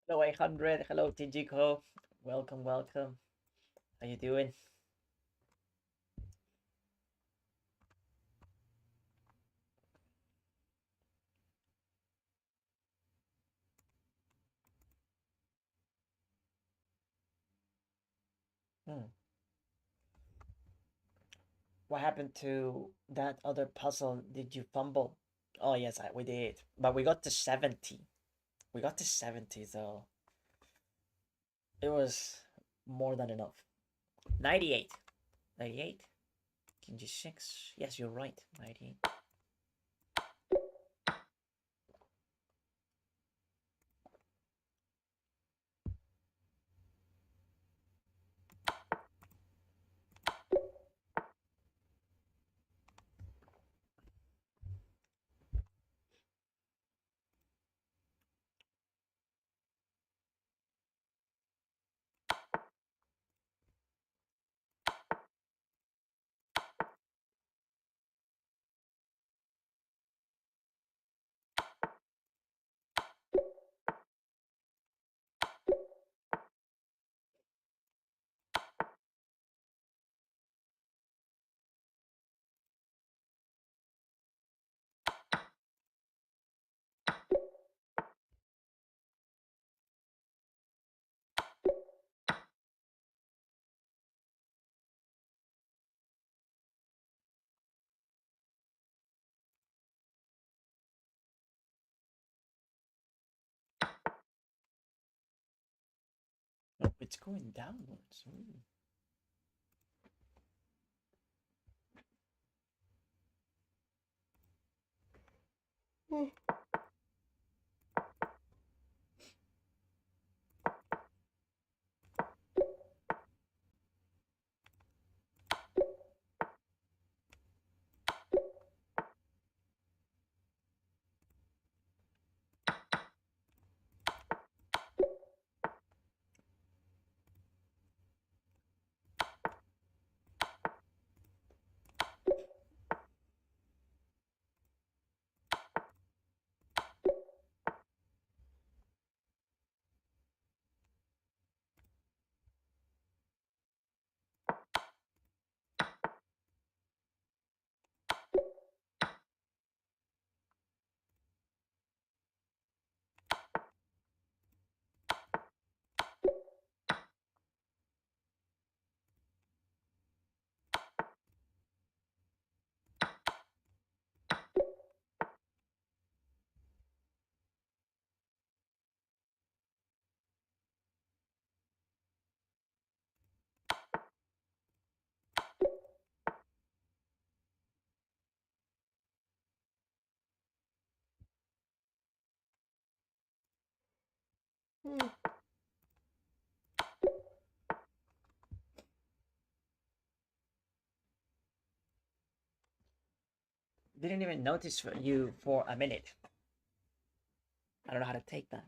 Hello 800. Hello Tijiko. Welcome, welcome. How you doing? Hmm. What happened to that other puzzle? Did you fumble? Oh yes, we did. But we got to 70. We got to 70 though. It was more than enough. 98. 98. King G6. Yes, you're right. 98. Oh, it's going downwards. Ooh. Hmm. Didn't even notice you for a minute. I don't know how to take that.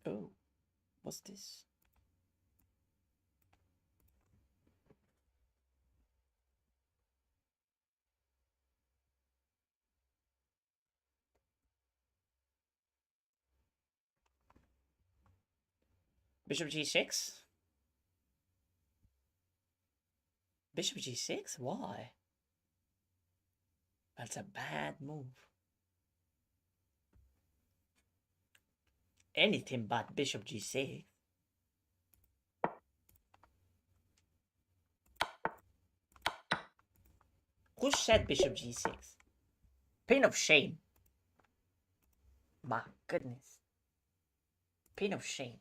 Oh, what's this? Bishop G6? Bishop G6? Why? That's a bad move. Anything but Bishop G6. Who said Bishop G6? Pain of shame. My goodness. Pain of shame.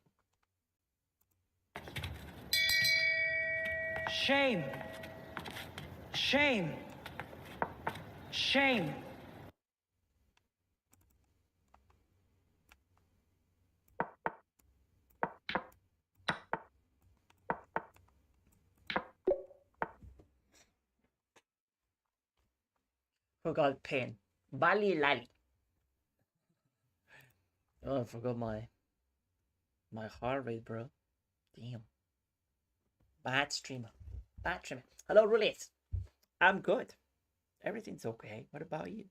Shame. Shame. Shame. Who got pain? Bali Lali. Oh, I forgot my heart rate, bro. Damn. Bad streamer. Bad streamer. Hello, Roulette. I'm good. Everything's okay. What about you?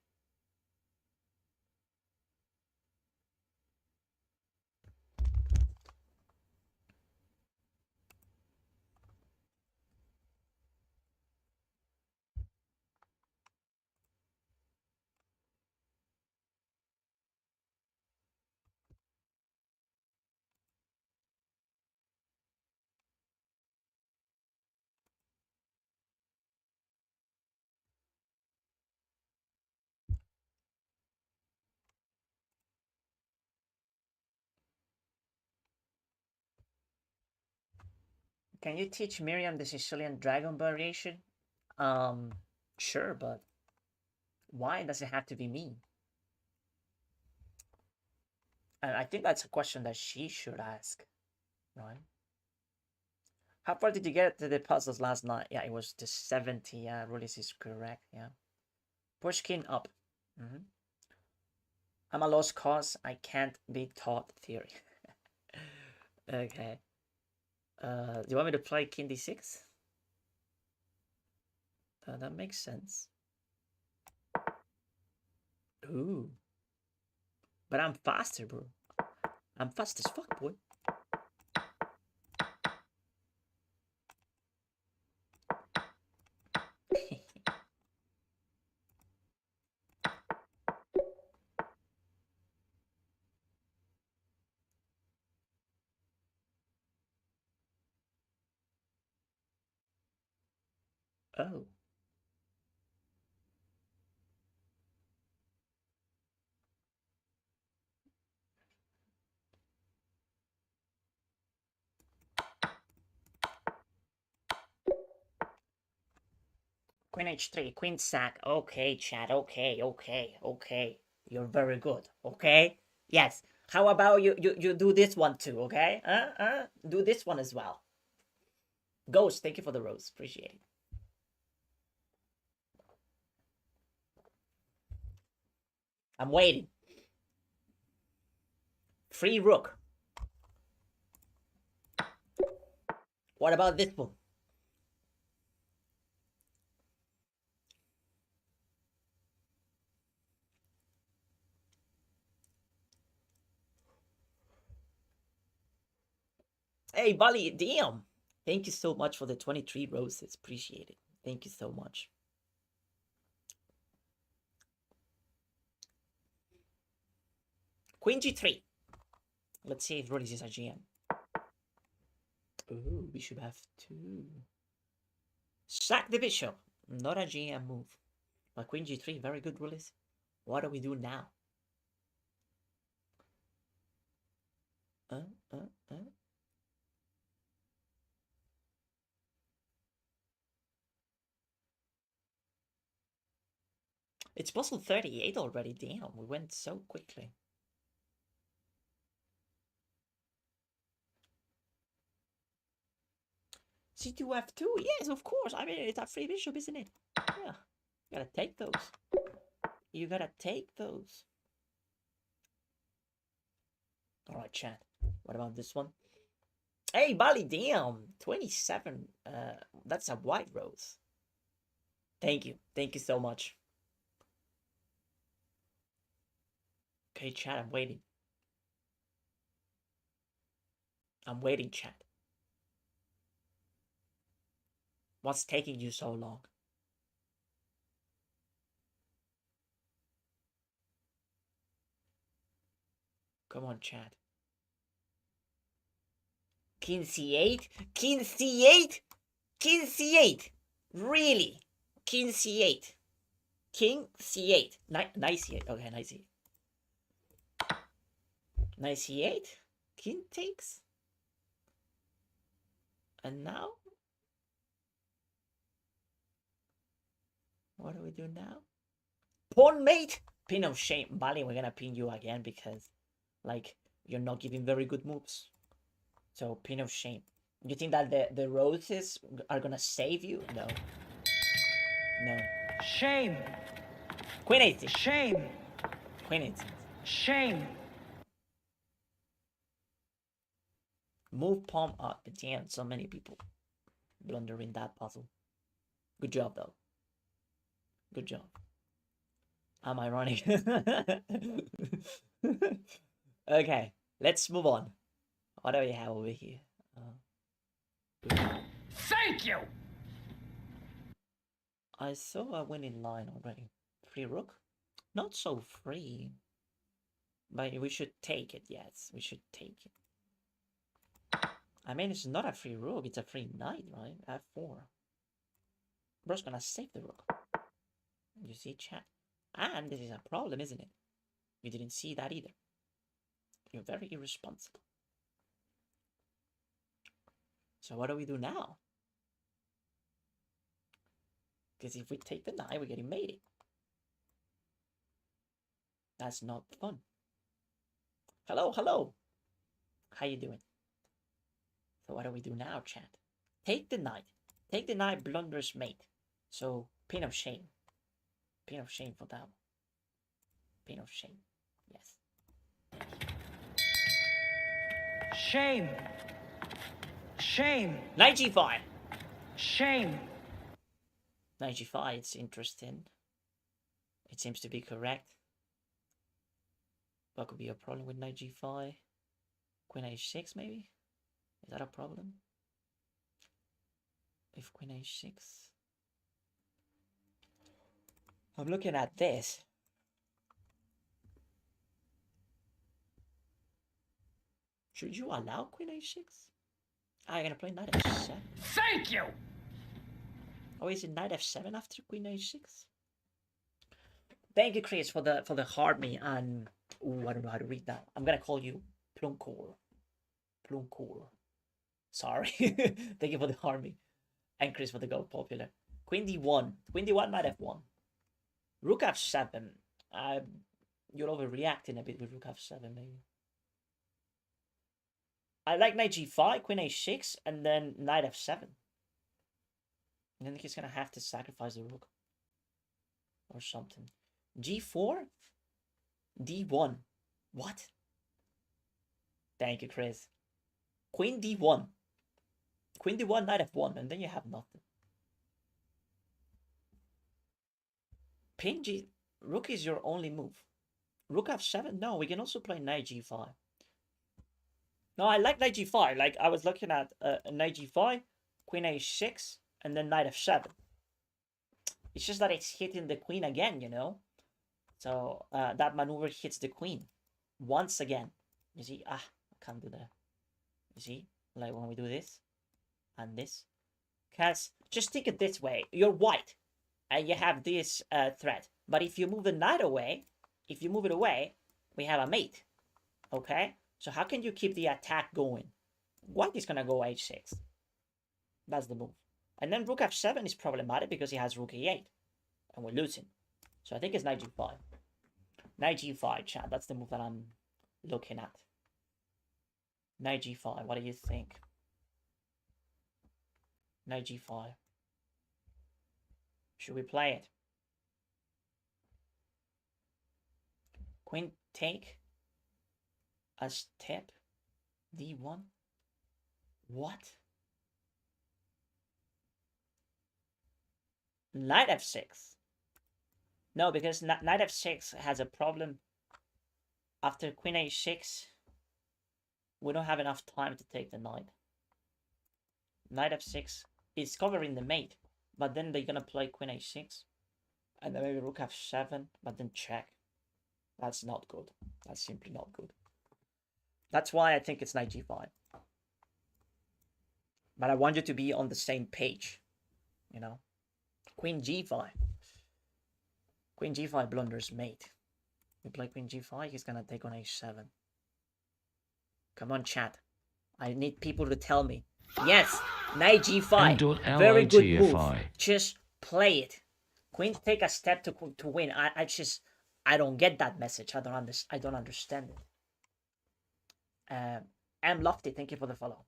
Can you teach Miriam the Sicilian dragon variation? Um, sure, but why does it have to be me? And I think that's a question that she should ask, right? How far did you get to the puzzles last night? Yeah, it was the 70. Yeah, Rulis is correct. Yeah. Push king up. Mm-hmm. I'm a lost cause. I can't be taught theory. Okay. Do you want me to play king d6? That makes sense. Ooh. But I'm faster, bro. I'm fast as fuck, boy. Oh. Queen h3, queen sack. Okay, chat. Okay. You're very good. Okay. Yes. How about you do this one too? Okay. Do this one as well. Ghost, thank you for the rose. Appreciate it. I'm waiting. Free rook. What about this one? Hey, Bali, damn. Thank you so much for the 23 roses. Appreciate it. Thank you so much. Queen g3. Let's see if Rodis is a GM. Ooh, bishop f2. Sack the bishop. Not a GM move. But queen g3, very good, Willis. What do we do now? uh. It's puzzle 38 already. Damn, we went so quickly. C2 f2. Yes, of course. I mean, it's a free bishop, isn't it? Yeah. You gotta take those. You gotta take those. Alright, chat. What about this one? Hey, Bali, damn. 27. That's a white rose. Thank you. Thank you so much. Okay, chat, I'm waiting. I'm waiting, chat. What's taking you so long? Come on, chat. King c8? King c8? King c8? Really? King c8. King c8. Knight c8. Okay, knight c8. Knight c8. King takes. And now? What do we do now? Pawn mate? Pin of shame. Bali, we're gonna pin you again because, like, you're not giving very good moves. So, pin of shame. You think that the roses are gonna save you? No. No. Shame. Queen 18. Shame. Queen 18. Shame. Move pawn up. Damn, so many people blundering that puzzle. Good job, though. Good job. Am I running? Okay, let's move on. What do we have over here? Thank you! I saw a winning line already. Free rook? Not so free. But we should take it, yes. We should take it. I mean, it's not a free rook, it's a free knight, right? F4. Bro's gonna save the rook. You see, chat? And this is a problem, isn't it? You didn't see that either. You're very irresponsible. So what do we do now? Because if we take the knight, we're getting mated. That's not fun. Hello, hello. How you doing? So what do we do now, chat? Take the knight. Take the knight, blunders mate. So, pin of shame. Pin of shame for that one. Pin of shame. Yes. Shame. Shame. Knight g5. Shame. Knight g5, it's interesting. It seems to be correct. What could be a problem with knight g5? Queen h6 maybe? Is that a problem? If queen h6... I'm looking at this. Should you allow queen h6? Ah, you're gonna play knight f7. Thank you! Oh, is it knight f7 after queen h6? Thank you, Chris, for the harmony and... Ooh, I don't know how to read that. I'm gonna call you Plunkor. Plunkor. Sorry. Thank you for the harmony. And Chris for the go popular. Queen d1. Queen d1, knight f1. Rook f7. You're overreacting a bit with rook f7, maybe. I like knight g5, queen h6, and then knight f7. And then he's gonna have to sacrifice the rook. Or something. g4? d1. What? Thank you, Chris. Queen d1. Queen d1, knight f1, and then you have nothing. Pin g... Rook is your only move. Rook f7? No, we can also play knight g5. No, I like knight g5. Like, I was looking at knight g5, queen h6, and then knight f7. It's just that it's hitting the queen again, you know? So, that maneuver hits the queen. Once again. You see? Ah, I can't do that. You see? Like, when we do this. And this. Because, just think it this way. You're white. And you have this threat. But if you move the knight away, if you move it away, we have a mate. Okay? So how can you keep the attack going? White is going to go h6. That's the move. And then rook f7 is problematic because he has rook e8. And we're losing. So I think it's knight g5. Knight g5, chat. That's the move that I'm looking at. Knight g5. What do you think? Knight g5. Should we play it? Queen take a step. d1. What? Knight f6. No, because knight f6 has a problem. After queen h6, we don't have enough time to take the knight. Knight f6 is covering the mate, but then they're gonna play queen h6, and then maybe rook f7, but then check. That's not good. That's simply not good. That's why I think it's knight g5. But I want you to be on the same page, you know. Queen g5. Queen g5 blunders mate. You play queen g5, he's gonna take on h7. Come on, chat. I need people to tell me. Yes, knight g5. Very good move. Just play it. Queen take a step to win. I don't get that message. I don't understand it. M Lofty, thank you for the follow.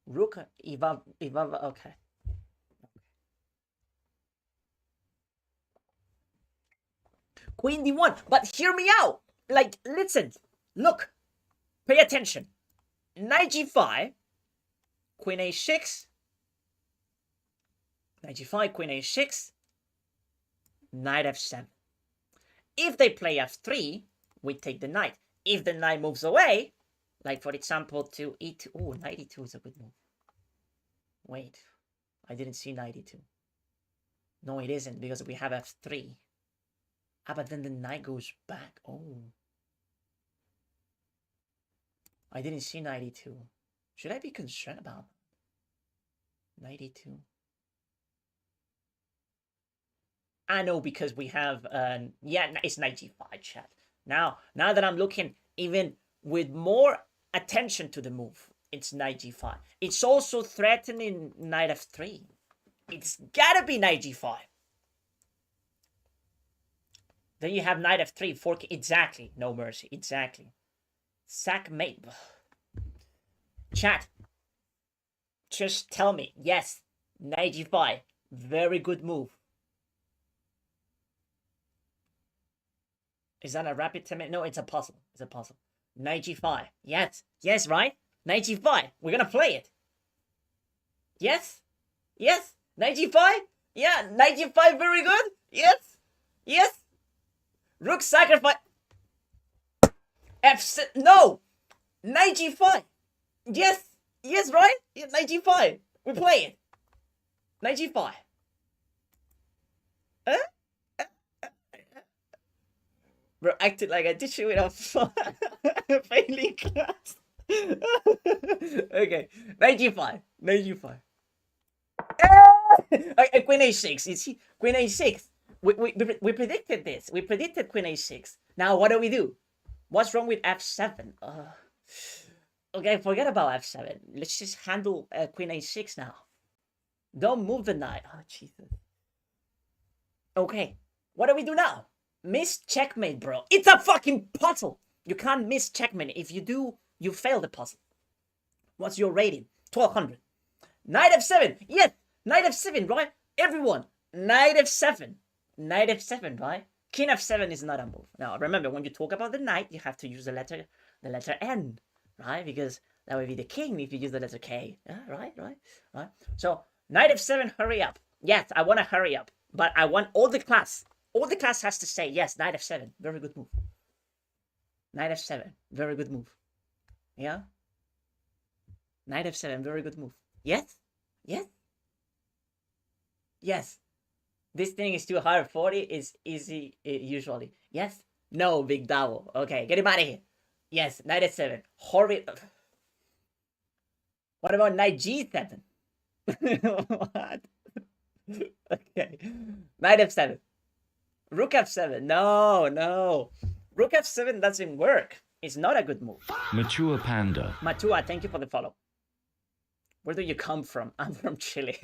Rook Ivav. Okay. Queen d1, but hear me out. Like, listen, look, pay attention. Knight g5, queen a6, knight g5, queen a6, knight f7. If they play f3, we take the knight. If the knight moves away, like for example to e2. Oh, knight e2 is a good move. Wait, I didn't see knight e2. No, it isn't, because we have f3. Ah, but then the knight goes back. Oh. I didn't see knight e2. Should I be concerned about knight e2? I know, because we have, yeah, it's knight g5, chat. Now that I'm looking even with more attention to the move, it's knight g5. It's also threatening knight f3. It's gotta be knight g5. Then you have knight f3, 4k. Exactly. No mercy. Exactly. Sack mate. Chat. Just tell me. Yes. Knight g5. Very good move. Is that a rapid 10-minute? No, it's a puzzle. It's a puzzle. Knight g5. Yes. Yes, right? Knight g5. We're gonna play it. Yes? Yes? Knight g5? Yeah, knight g5, very good. Yes? Yes? Rook sacrifice. F6. No! Knight g5. Yes. Yes, right? Yeah, knight g5. We play it. Knight g5. Huh? Bro, acted like I did you in a failing class. Okay. Knight g5. Knight g5. Queen a6. You see? Queen a6. We predicted this. We predicted queen a6. Now, what do? What's wrong with f7? Okay, forget about f7. Let's just handle queen a6 now. Don't move the knight. Oh, Jesus. Okay, what do we do now? Miss checkmate, bro. It's a fucking puzzle. You can't miss checkmate. If you do, you fail the puzzle. What's your rating? 1200. Knight f7. Yes, knight f7, right? Everyone, knight f7. Knight f7, right? King f7 is not a move. Now, remember, when you talk about the knight, you have to use the letter N, right? Because that would be the king if you use the letter K. Yeah, right. So, knight f7, hurry up. Yes, I want to hurry up. But I want all the class. All the class has to say, yes, knight f7. Very good move. Knight f7. Very good move. Yeah? Knight f7. Very good move. Yes? Yes? Yes. This thing is too hard. 40 is easy usually. Yes? No, big double. Okay, get him out of here. Yes, knight f7. Horrid. What about knight g7? What? Okay. Knight f7. Rook f7. No. Rook f7 doesn't work. It's not a good move. Mature Panda. Matua, thank you for the follow. Where do you come from? I'm from Chile.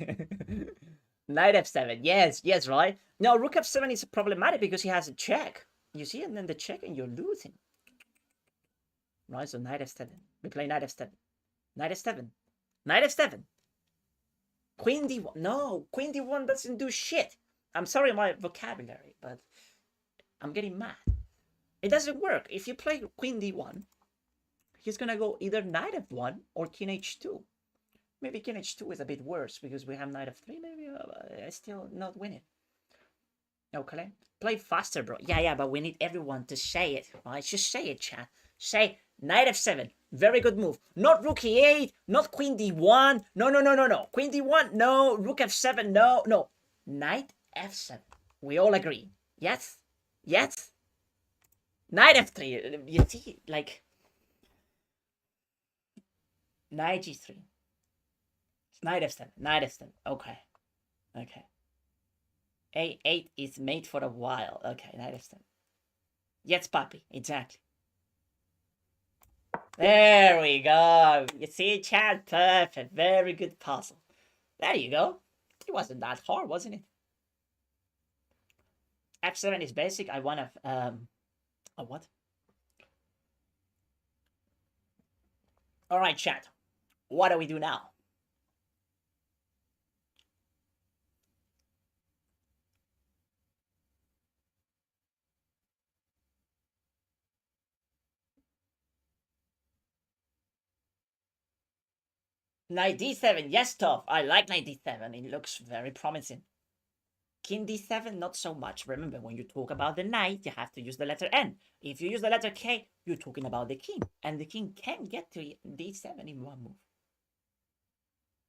Knight f7. Yes, right? No, rook f7 is problematic because he has a check. You see, and then the check and you're losing. Right, so knight f7. We play knight f7. Knight f7. Knight f7. Queen d1. No, queen d1 doesn't do shit. I'm sorry my vocabulary, but I'm getting mad. It doesn't work. If you play queen d1, he's gonna go either knight f1 or king h2. Maybe king h2 is a bit worse because we have knight f3. Maybe I still not winning. Okay, play faster, bro. Yeah, but we need everyone to say it, right? Just say it, chat. Say knight f7. Very good move. Not rook e8. Not queen d1. No. Queen d1. No. Rook f7. No. Knight f7. We all agree. Yes. Knight f3. You see, like knight g3. Knight f7. Okay. A8 is made for a while. Okay, knight f7. Yes, papi. Exactly. There we go. You see, chat? Perfect. Very good puzzle. There you go. It wasn't that hard, wasn't it? f7 is basic. I want a what? All right, chat. What do we do now? Knight d7. Yes, tough. I like knight d7. It looks very promising. King d7, not so much. Remember, when you talk about the knight, you have to use the letter N. If you use the letter K, you're talking about the king. And the king can get to d7 in one move.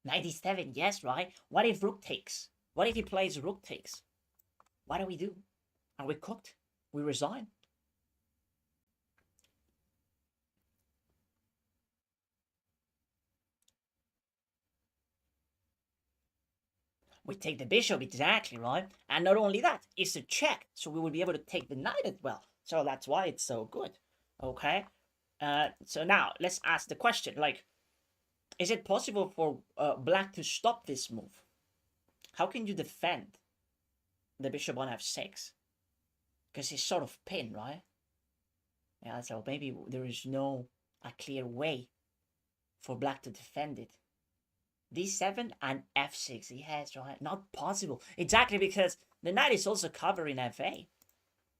Knight d7, yes, right? What if rook takes? What if he plays rook takes? What do we do? Are we cooked? We resign? We take the bishop, exactly, right? And not only that, it's a check, so we will be able to take the knight as well. So that's why it's so good, okay? So now, let's ask the question, like, is it possible for black to stop this move? How can you defend the bishop on f6? Because he's sort of pinned, right? Yeah, so maybe there is no a clear way for black to defend it. d7 and f6, yes, right? Not possible. Exactly, because the knight is also covering fa.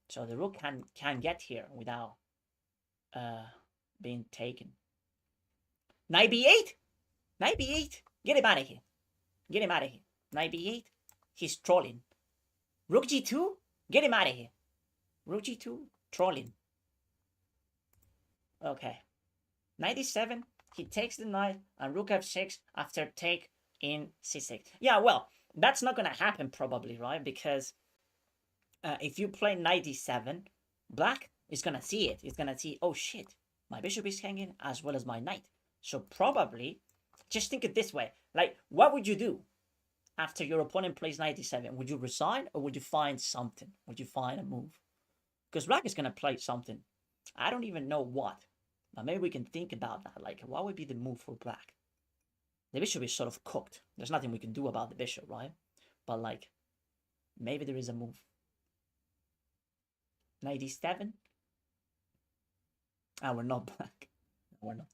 So the rook can get here without being taken. Knight b8? Knight b8? Get him out of here. Get him out of here. Knight b8? He's trolling. Rook g2? Get him out of here. Rook g2? Trolling. Okay. Knight d7? He takes the knight and rook f6 after take in c6. Yeah, well, that's not going to happen probably, right? Because if you play knight d7, black is going to see it. It's going to see, oh shit, my bishop is hanging as well as my knight. So probably, just think it this way. Like, what would you do after your opponent plays knight d7? Would you resign or would you find something? Would you find a move? Because black is going to play something. I don't even know what. But maybe we can think about that. Like, what would be the move for black? The bishop is sort of cooked. There's nothing we can do about the bishop, right? But, like, maybe there is a move. Knight d7? Ah, we're not black. We're not.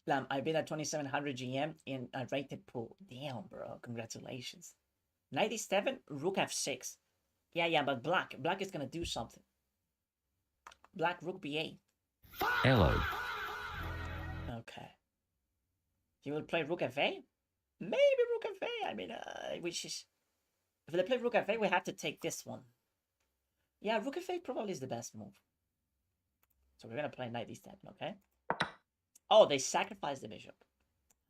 Lam, I've been at 2700 GM in a rated pool. Damn, bro. Congratulations. Knight d7, rook f6. Yeah, but black is gonna do something. Black rook b8. Hello. Okay. You will play rook fa? Maybe rook fa. I mean, which is, if they play rook fa, we have to take this one. Yeah, rook fa probably is the best move. So we're gonna play knight d7, okay? Oh, they sacrificed the bishop.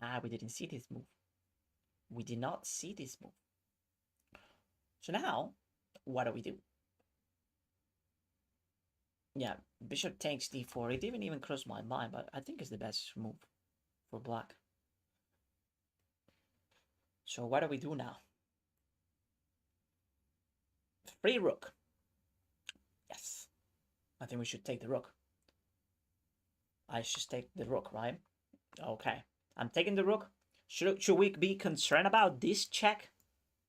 Ah, we didn't see this move. We did not see this move. So now, what do we do? Yeah, bishop takes d4. It didn't even cross my mind, but I think it's the best move for black. So what do we do now? Free rook. Yes. I think we should take the rook. I should take the rook, right? Okay. I'm taking the rook. Should we be concerned about this check?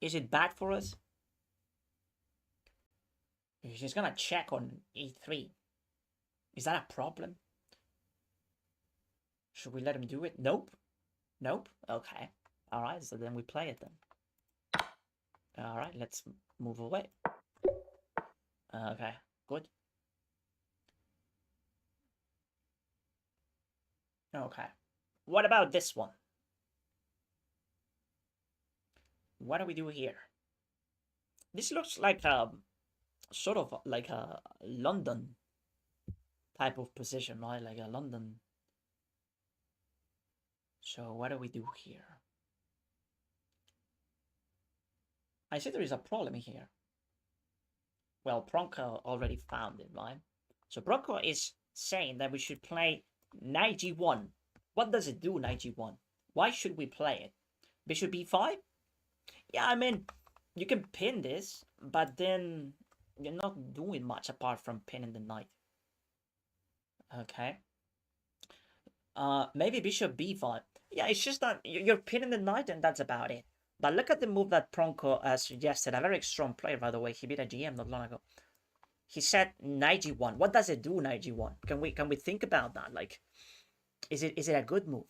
Is it bad for us? He's gonna check on e3. Is that a problem? Should we let him do it? Nope. Nope. Okay. Alright, so then we play it then. Alright, let's move away. Okay, good. Okay. What about this one? What do we do here? This looks like sort of like a London type of position, right? Like a London. So what do we do here? I see there is a problem here. Well, Bronco already found it, right? So Bronco is saying that we should play knight g1. What does it do, knight g1? Why should we play it? Bishop b5? Yeah, I mean, you can pin this, but then you're not doing much apart from pinning the knight. Okay. Maybe bishop b5. Yeah, it's just that you're pinning the knight and that's about it. But look at the move that Bronco suggested. A very strong player, by the way. He beat a GM not long ago. He said knight g1. What does it do, knight g1? Can we think about that? Like, is it a good move?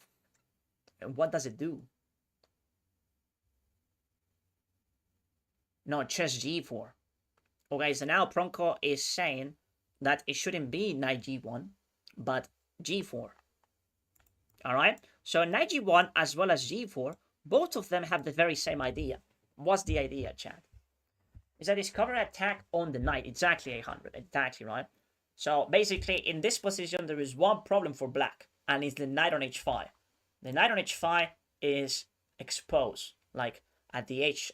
And what does it do? No, chess g4. Okay, so now Bronco is saying that it shouldn't be knight g1, but g4. All right. So knight g1 as well as g4, both of them have the very same idea. What's the idea, chat? Is that discover attack on the knight. Exactly 800. Exactly, right? So basically, in this position, there is one problem for black, and it's the knight on h5. The knight on h5 is exposed, like at the edge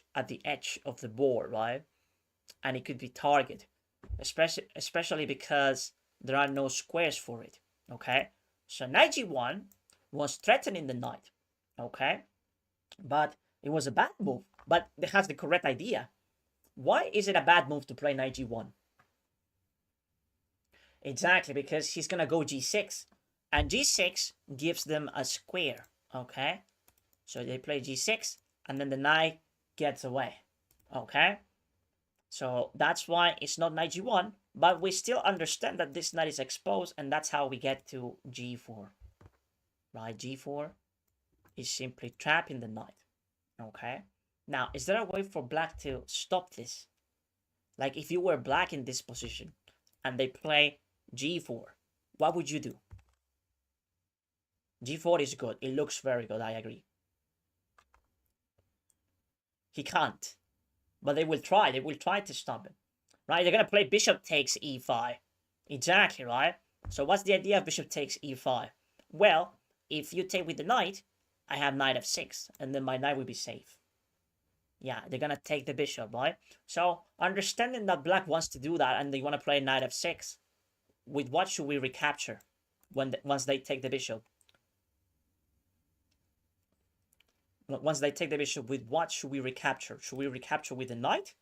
of the board, right? And it could be targeted, especially because there are no squares for it. Okay, so knight g1 was threatening the knight. Okay, but it was a bad move. But it has the correct idea. Why is it a bad move to play knight g1? Exactly, because he's gonna go g6, and g6 gives them a square. Okay, so they play g6, and then the knight gets away. Okay, so that's why it's not knight g1, but we still understand that this knight is exposed, and that's how we get to g4. Right, g4 is simply trapping the knight. Okay, now is there a way for black to stop this? Like if you were black in this position and they play g4, what would you do? g4 is good. It looks very good, I agree. He can't. But they will try. They will try to stop it. Right? They're going to play bishop takes e5. Exactly, right? So what's the idea of bishop takes e5? Well, if you take with the knight, I have knight f6. And then my knight will be safe. Yeah, they're going to take the bishop, right? So understanding that black wants to do that and they want to play knight f6, with what should we recapture once they take the bishop? Once they take the bishop, with what should we recapture? Should we recapture with the knight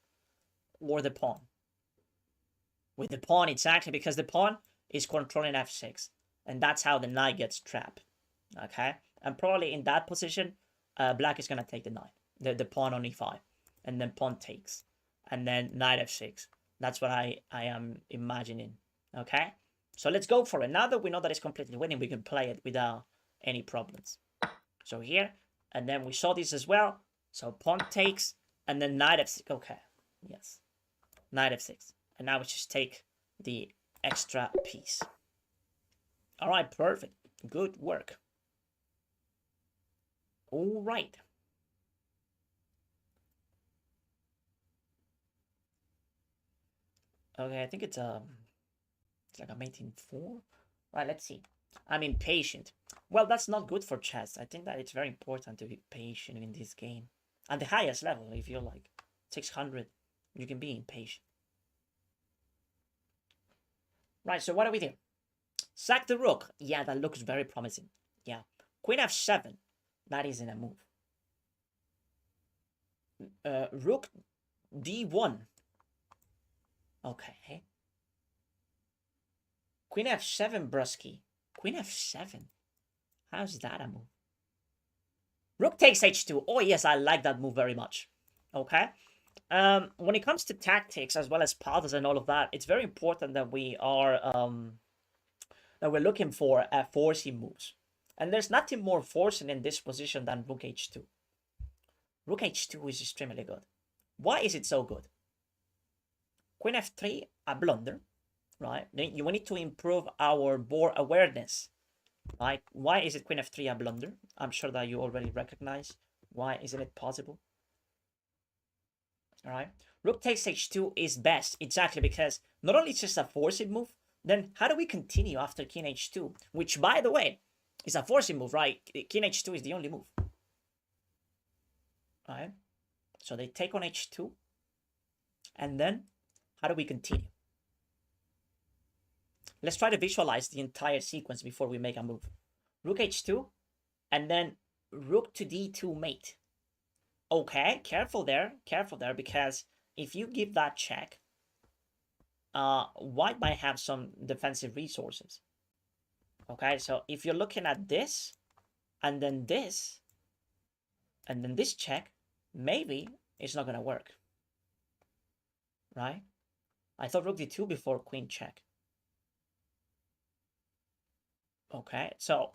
or the pawn? With the pawn, exactly, because the pawn is controlling f6. And that's how the knight gets trapped. Okay? And probably in that position, black is going to take the knight. The pawn on e5. And then pawn takes. And then knight f6. That's what I am imagining. Okay? So let's go for it. Now that we know that it's completely winning, we can play it without any problems. So here, and then we saw this as well. So pawn takes, and then knight f6. Okay, yes. Knight f6. And now we just take the extra piece. All right, perfect. Good work. All right. Okay, I think it's like a mate in 4. Right, let's see. I'm impatient. Well, that's not good for chess. I think that it's very important to be patient in this game. At the highest level, if you're like 600, you can be impatient. Right, so what do we do? Sack the rook. Yeah, that looks very promising. Yeah. Queen f7. That isn't a move. Rook d1. Okay. Queen f7, Brusky. Queen f7. How's that a move? Rook takes h2. Oh, yes, I like that move very much. Okay. When it comes to tactics as well as paths and all of that, it's very important that we are that we're looking for forcing moves. And there's nothing more forcing in this position than rook h2. Rook h2 is extremely good. Why is it so good? Queen f3, a blunder, right? We need to improve our board awareness. Right? Why is it Queen f3 a blunder? I'm sure that you already recognize. Why isn't it possible? All right. Rook takes h2 is best, exactly, because not only it's just a forcing move, then how do we continue after king h2? Which, by the way, is a forcing move, right? King h2 is the only move. All right. So they take on h2. And then, how do we continue? Let's try to visualize the entire sequence before we make a move. Rook h2, and then rook to d2 mate. Okay, careful there, because if you give that check, white might have some defensive resources. Okay, so if you're looking at this, and then this check, maybe it's not gonna work. Right? I thought rook d2 before queen check. Okay, so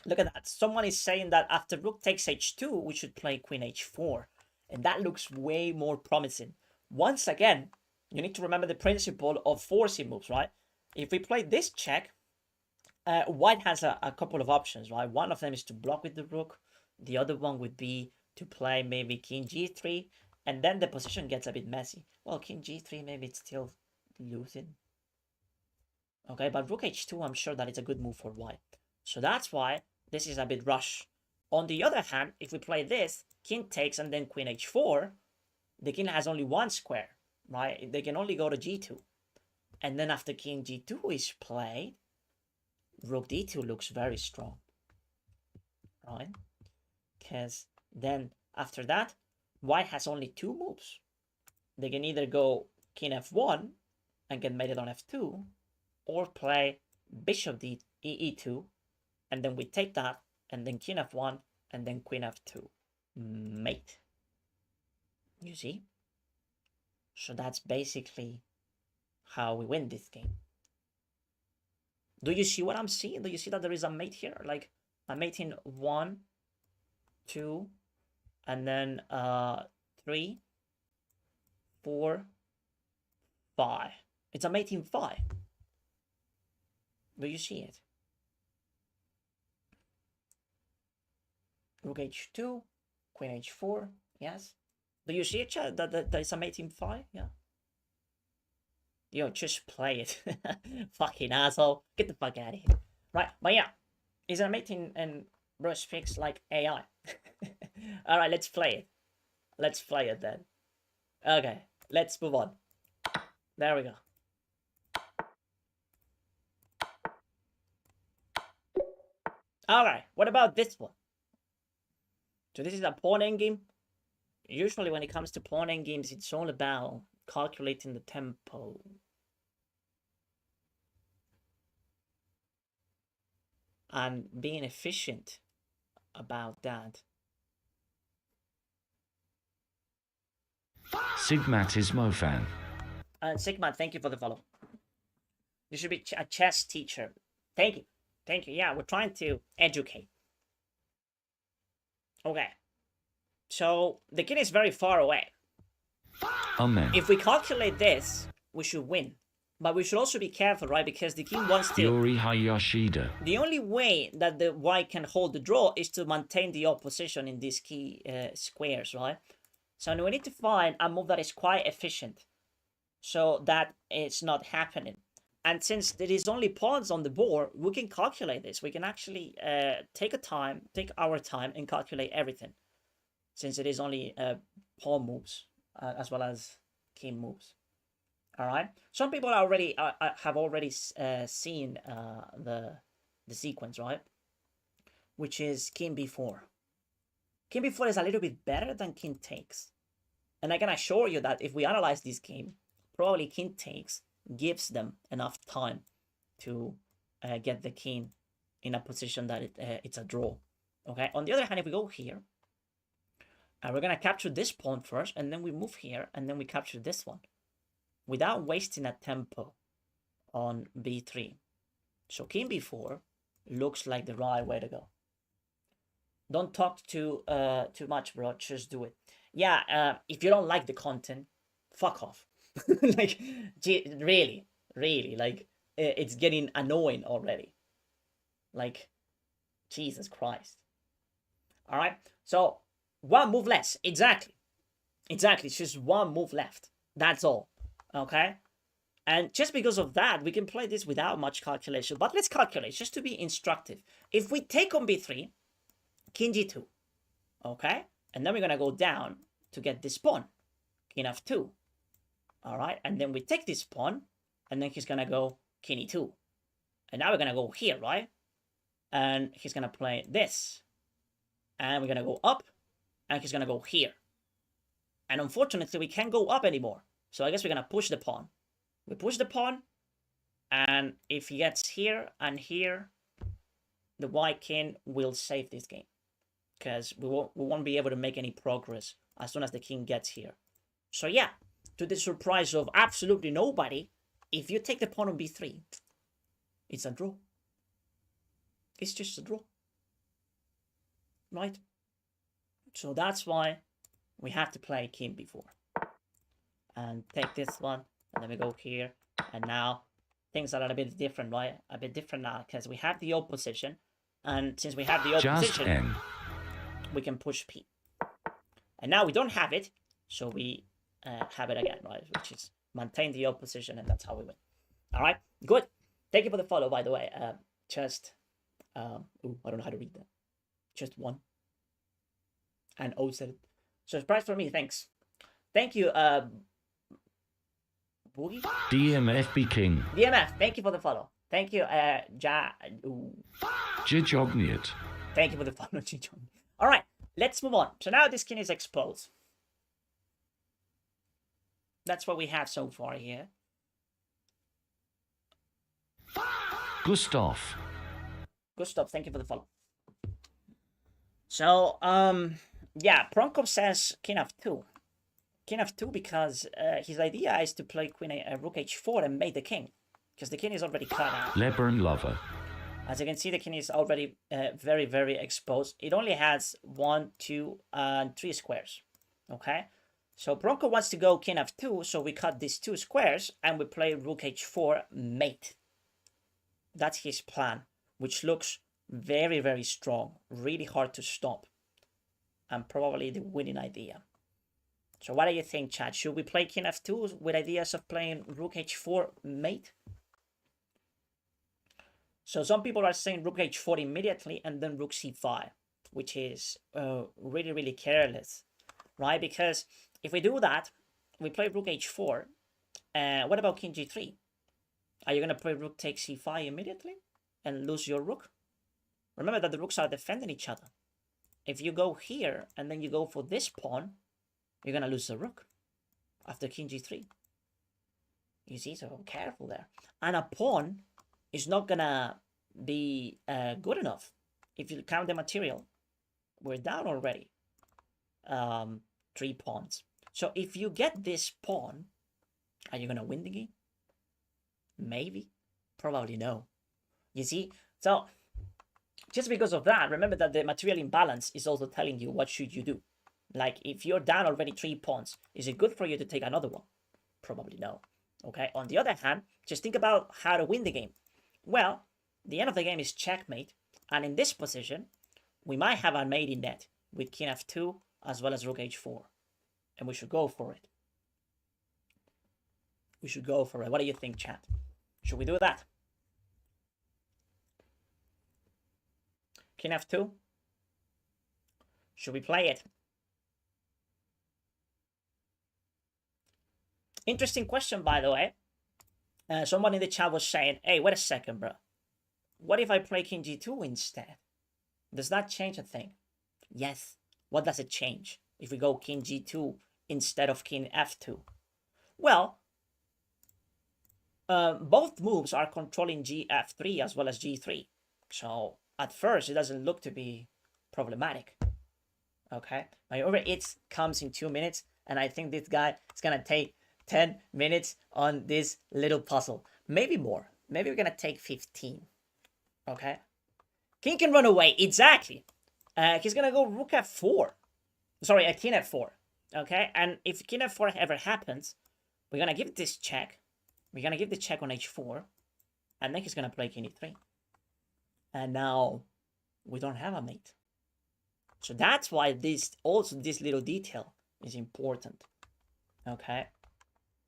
look at that. Someone is saying that after rook takes h2, we should play queen h4. And that looks way more promising. Once again, you need to remember the principle of forcing moves, right? If we play this check, White has a couple of options, right? One of them is to block with the rook. The other one would be to play maybe king g3, and then the position gets a bit messy. Well, king g3, maybe it's still losing. Okay, but rook h2, I'm sure that it's a good move for white. So that's why this is a bit rush. On the other hand, if we play this, king takes and then queen h4, the king has only one square, right? They can only go to g2. And then after king g2 is played, rook d2 looks very strong, right? Because then after that, white has only two moves. They can either go king f1 and get mated on f2, or play bishop e2, and then we take that, and then king f1, and then queen f2. Mate. You see? So that's basically how we win this game. Do you see what I'm seeing? Do you see that there is a mate here? Like a mate in 1, 2, and then 3, 4, 5. It's a mate in 5. Do you see it? Rook h2, queen h4, yes. Do you see it, chat? That it's a mate in 5, yeah? Yo, just play it. Fucking asshole. Get the fuck out of here. Right, but yeah. Is it a mate in Rush Fix like AI? Alright, let's play it. Let's play it then. Okay, let's move on. There we go. Alright, what about this one? So this is a pawn endgame. Usually when it comes to pawn endgames, it's all about calculating the tempo. And being efficient about that. Sigmat is Mofan. Sigma, thank you for the follow. You should be a chess teacher. Thank you. Thank you. Yeah, we're trying to educate. Okay. So the king is very far away. Amen. If we calculate this, we should win. But we should also be careful, right? Because the king wants to... Yuri Hayashida. The only way that the white can hold the draw is to maintain the opposition in these key squares, right? So we need to find a move that is quite efficient, so that it's not happening. And since there is only pawns on the board, we can calculate this. We can actually take our time and calculate everything, since it is only pawn moves as well as king moves. All right. Some people already have already seen the sequence, right? Which is king b4. King b4 is a little bit better than king takes, and I can assure you that if we analyze this game, probably king takes gives them enough time to get the king in a position that it's a draw. Okay. On the other hand, if we go here, we're gonna capture this pawn first, and then we move here, and then we capture this one, without wasting a tempo on b3. So king b4 looks like the right way to go. Don't talk too much, bro. Just do it. Yeah, if you don't like the content, fuck off. Like, really, like, it's getting annoying already. Like, Jesus Christ. All right, so one move less. Exactly. It's just one move left. That's all. Okay, and just because of that, we can play this without much calculation. But let's calculate just to be instructive. If we take on b3, king g2, okay, and then we're gonna go down to get this pawn, king f2. All right, and then we take this pawn, and then he's gonna go king e2, and now we're gonna go here, right? And he's gonna play this, and we're gonna go up, and he's gonna go here. And unfortunately, we can't go up anymore. So I guess we're gonna push the pawn. We push the pawn, and if he gets here and here, the white king will save this game, because we won't be able to make any progress as soon as the king gets here. So yeah, to the surprise of absolutely nobody, if you take the pawn on b3, it's a draw. It's just a draw, right? So that's why we have to play king b4. And take this one, and then we go here, and now things are a bit different, right? A bit different now because we have the O position, and since we have the O Just position, N. we can push P. And now we don't have it, so we have it again, right? Which is maintain the O position, and that's how we win. All right, good. Thank you for the follow, by the way. I don't know how to read that. Just one. And O said it. So surprise for me, thanks. Thank you, Boogie? DMFB King. DMF, thank you for the follow. Thank you, Jijogniet. Thank you for the follow, Chichon. All right, let's move on. So now this king is exposed. That's what we have so far here. Gustav. Gustav, thank you for the follow. So, yeah, Pronkov says king f2. King f2 because his idea is to play rook h4 and mate the king. Because the king is already cut out. Lebaron Lover. As you can see, the king is already very, very exposed. It only has 1, 2, and 3 squares. Okay? So Bronco wants to go king f2, so we cut these 2 squares and we play rook h4 mate. That's his plan, which looks very, very strong. Really hard to stop. And probably the winning idea. So what do you think, chat? Should we play king f2 with ideas of playing rook h4 mate? So some people are saying rook h4 immediately and then rook c5, which is really, really careless, right? Because if we do that, we play rook h4. What about king g3? Are you going to play rook takes c5 immediately and lose your rook? Remember that the rooks are defending each other. If you go here and then you go for this pawn, you're going to lose the rook after king g3. You see, so careful there. And a pawn is not going to be good enough. If you count the material, we're down already. 3 pawns. So if you get this pawn, are you going to win the game? Maybe. Probably no. You see? So, just because of that, remember that the material imbalance is also telling you what should you do. Like, if you're down already 3 pawns, is it good for you to take another one? Probably no. Okay? On the other hand, just think about how to win the game. Well, the end of the game is checkmate. And in this position, we might have a mate in net with king f2 as well as rook h4. And we should go for it. We should go for it. What do you think, chat? Should we do that? King f2? Should we play it? Interesting question, by the way. Someone in the chat was saying, hey, wait a second, bro. What if I play king g2 instead? Does that change a thing? Yes. What does it change if we go king g2 instead of king f2? Well, both moves are controlling gf3 as well as g3. So at first, it doesn't look to be problematic. Okay? However, it comes in 2 minutes, and I think this guy is going to take 10 minutes on this little puzzle. Maybe more. Maybe we're going to take 15. Okay? King can run away. Exactly. He's going to go rook f4. Sorry, king f4. Okay? And if king f4 ever happens, we're going to give this check. We're going to give the check on h4. And then he's going to play king e3. And now we don't have a mate. So that's why this little detail is important. Okay?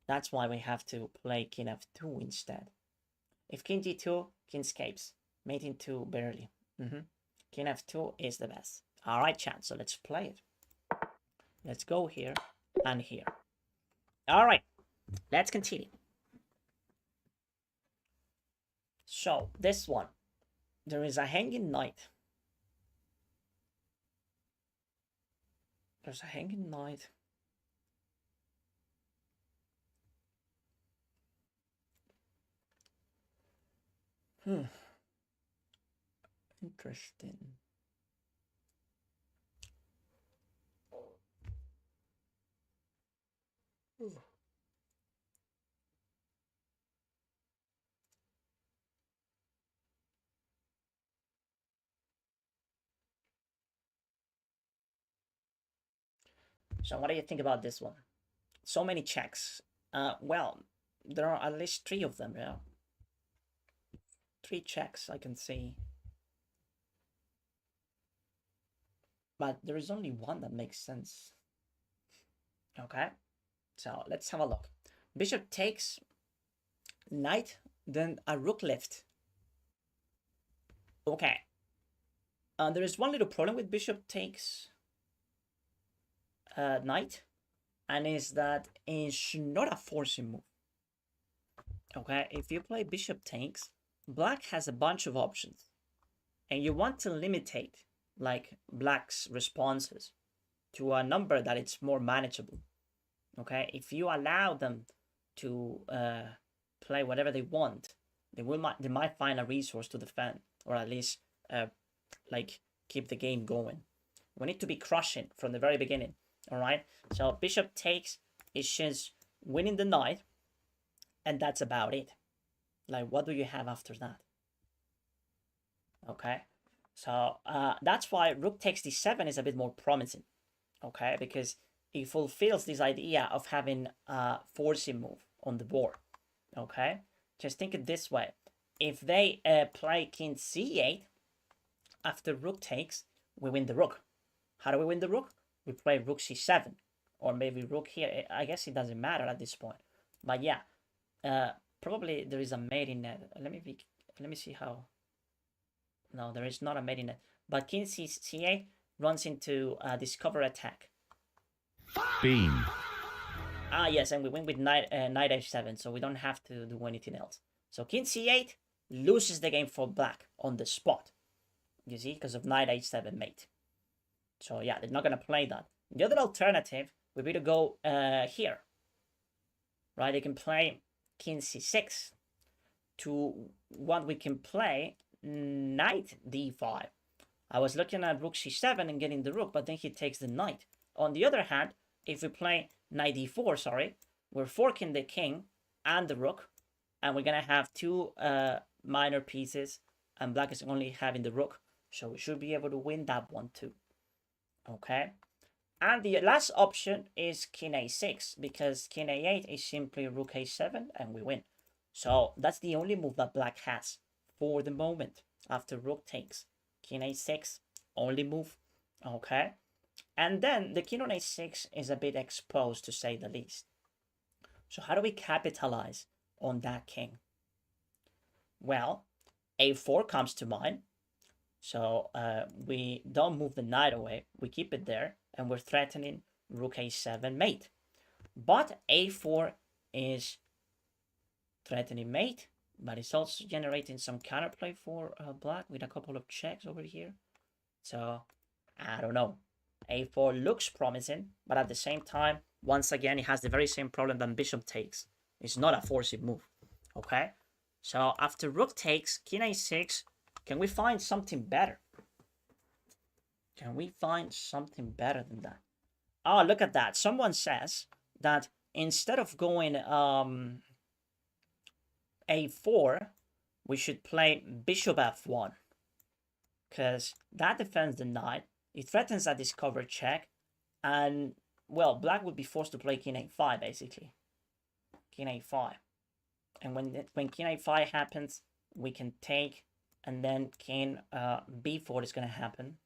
That's why we have to play king f2 instead. If king g2, king escapes. Mate in 2 barely. King f2 is the best. Alright, chat, so let's play it. Let's go here and here. Alright, let's continue. So, this one. There is a hanging knight. There's a hanging knight. Interesting. So what do you think about this one? So many checks. Well, there are at least 3 of them, yeah. 3 checks I can see. But there is only one that makes sense. Okay, so let's have a look. Bishop takes, knight, then a rook left. Okay. There is one little problem with bishop takes knight, and is that it's not a forcing move. Okay, if you play bishop takes, black has a bunch of options, and you want to limitate like black's responses to a number that it's more manageable. Okay, if you allow them to play whatever they want, they might find a resource to defend, or at least like keep the game going. We need to be crushing from the very beginning. All right, so bishop takes is just winning the knight, and that's about it. Like, what do you have after that? Okay, so that's why rook takes d7 is a bit more promising. Okay, because it fulfills this idea of having a forcing move on the board. Okay, just think it this way: if they play king c8 after rook takes, we win the rook. How do we win the rook? We play rook c7, or maybe rook here. I guess it doesn't matter at this point. But yeah, probably there is a mate in net. Let me see how. No, there is not a mate in net. But king c8 runs into a discover attack. Beam. Ah, yes, and we win with knight h7, so we don't have to do anything else. So king c8 loses the game for black on the spot. You see, because of knight h7 mate. So yeah, they're not going to play that. The other alternative would be to go here. Right, they can play king c6 to what we can play knight d5. I was looking at rook c7 and getting the rook, but then he takes the knight. On the other hand, if we play knight d4, sorry, we're forking the king and the rook, and we're going to have two minor pieces, and black is only having the rook, so we should be able to win that one too. Okay, and the last option is king a6, because king a8 is simply rook a7 and we win. So that's the only move that black has for the moment after rook takes. King a6, only move. Okay, and then the king on a6 is a bit exposed, to say the least. So how do we capitalize on that king? Well, a4 comes to mind. So we don't move the knight away, we keep it there, and we're threatening rook a7 mate. But a4 is threatening mate, but it's also generating some counterplay for black with a couple of checks over here. So I don't know. a4 looks promising, but at the same time, once again, it has the very same problem that bishop takes. It's not a forcing move. Okay, so after rook takes, king a6. Can we find something better? Can we find something better than that? Oh, look at that. Someone says that instead of going a4, we should play bishop f1. Because that defends the knight. It threatens a discover check. And, well, black would be forced to play king a5, basically. King a5. And when king a5 happens, we can take... And then king b4 is going to happen.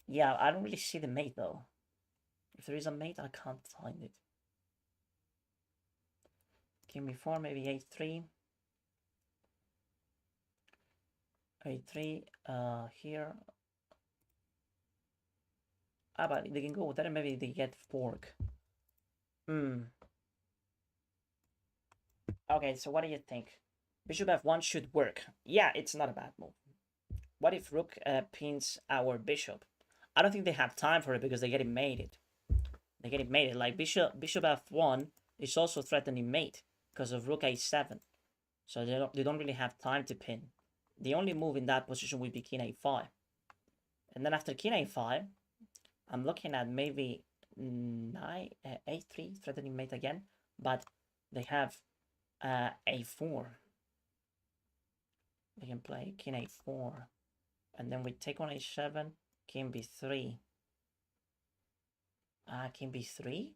Yeah, I don't really see the mate, though. If there is a mate, I can't find it. King b4, maybe a3. a3 here. Ah, but they can go with that, maybe they get fork. Okay, so what do you think? Bishop f1 should work. Yeah, it's not a bad move. What if rook pins our bishop? I don't think they have time for it because they get it mated. They get it mated. Like bishop f1 is also threatening mate because of rook a7. So they don't really have time to pin. The only move in that position would be king a5. And then after king a5, I'm looking at maybe a3, threatening mate again. But they have a4. We can play king a4, and then we take on a7, king b3. King b3.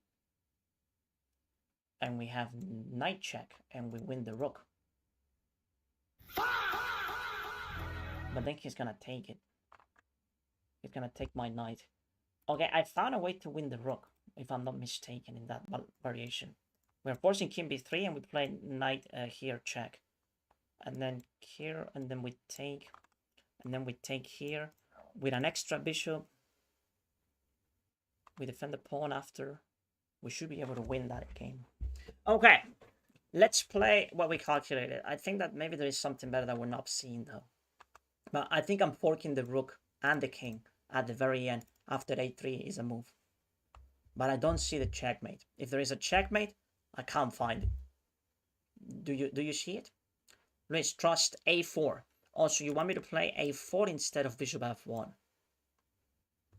and we have knight check, and we win the rook. But then he's gonna take it. He's gonna take my knight. Okay, I found a way to win the rook, if I'm not mistaken, in that variation. We're forcing king b3, and we play knight here check. And then here, and then we take, and then we take here with an extra bishop. We defend the pawn after. We should be able to win that game. Okay, let's play what we calculated. I think that maybe there is something better that we're not seeing though. But I think I'm forking the rook and the king at the very end after a3 is a move. But I don't see the checkmate. If there is a checkmate, I can't find it. Do you see it? Luis, trust a4. Also, you want me to play a4 instead of bishop f1.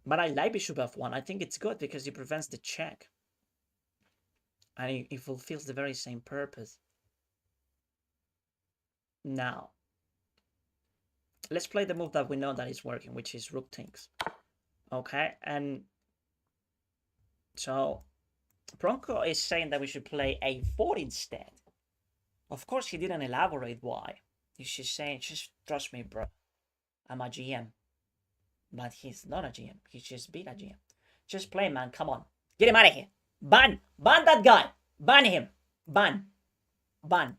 But I like bishop f1. I think it's good because it prevents the check. And it fulfills the very same purpose. Now, let's play the move that we know that is working, which is rook takes. Okay, and so Bronco is saying that we should play a4 instead. Of course, he didn't elaborate why. He's just saying, just trust me, bro. I'm a GM. But he's not a GM. He's just been a GM. Just play, man. Come on. Get him out of here. Ban. Ban that guy. Ban him. Ban. Ban.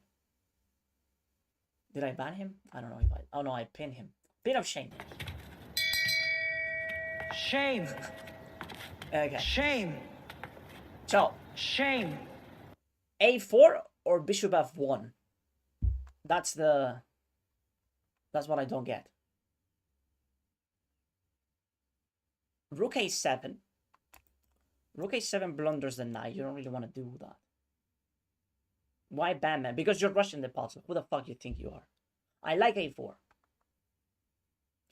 Did I ban him? I don't know if I... Oh, no, I pinned him. Pin of shame. Shame. Okay. Shame. So, Shame. a4 or bishop f1? That's what I don't get. Rook a7. Rook a7 blunders the knight. You don't really want to do that. Why ban, man? Because you're rushing the puzzle. Who the fuck you think you are? I like a4.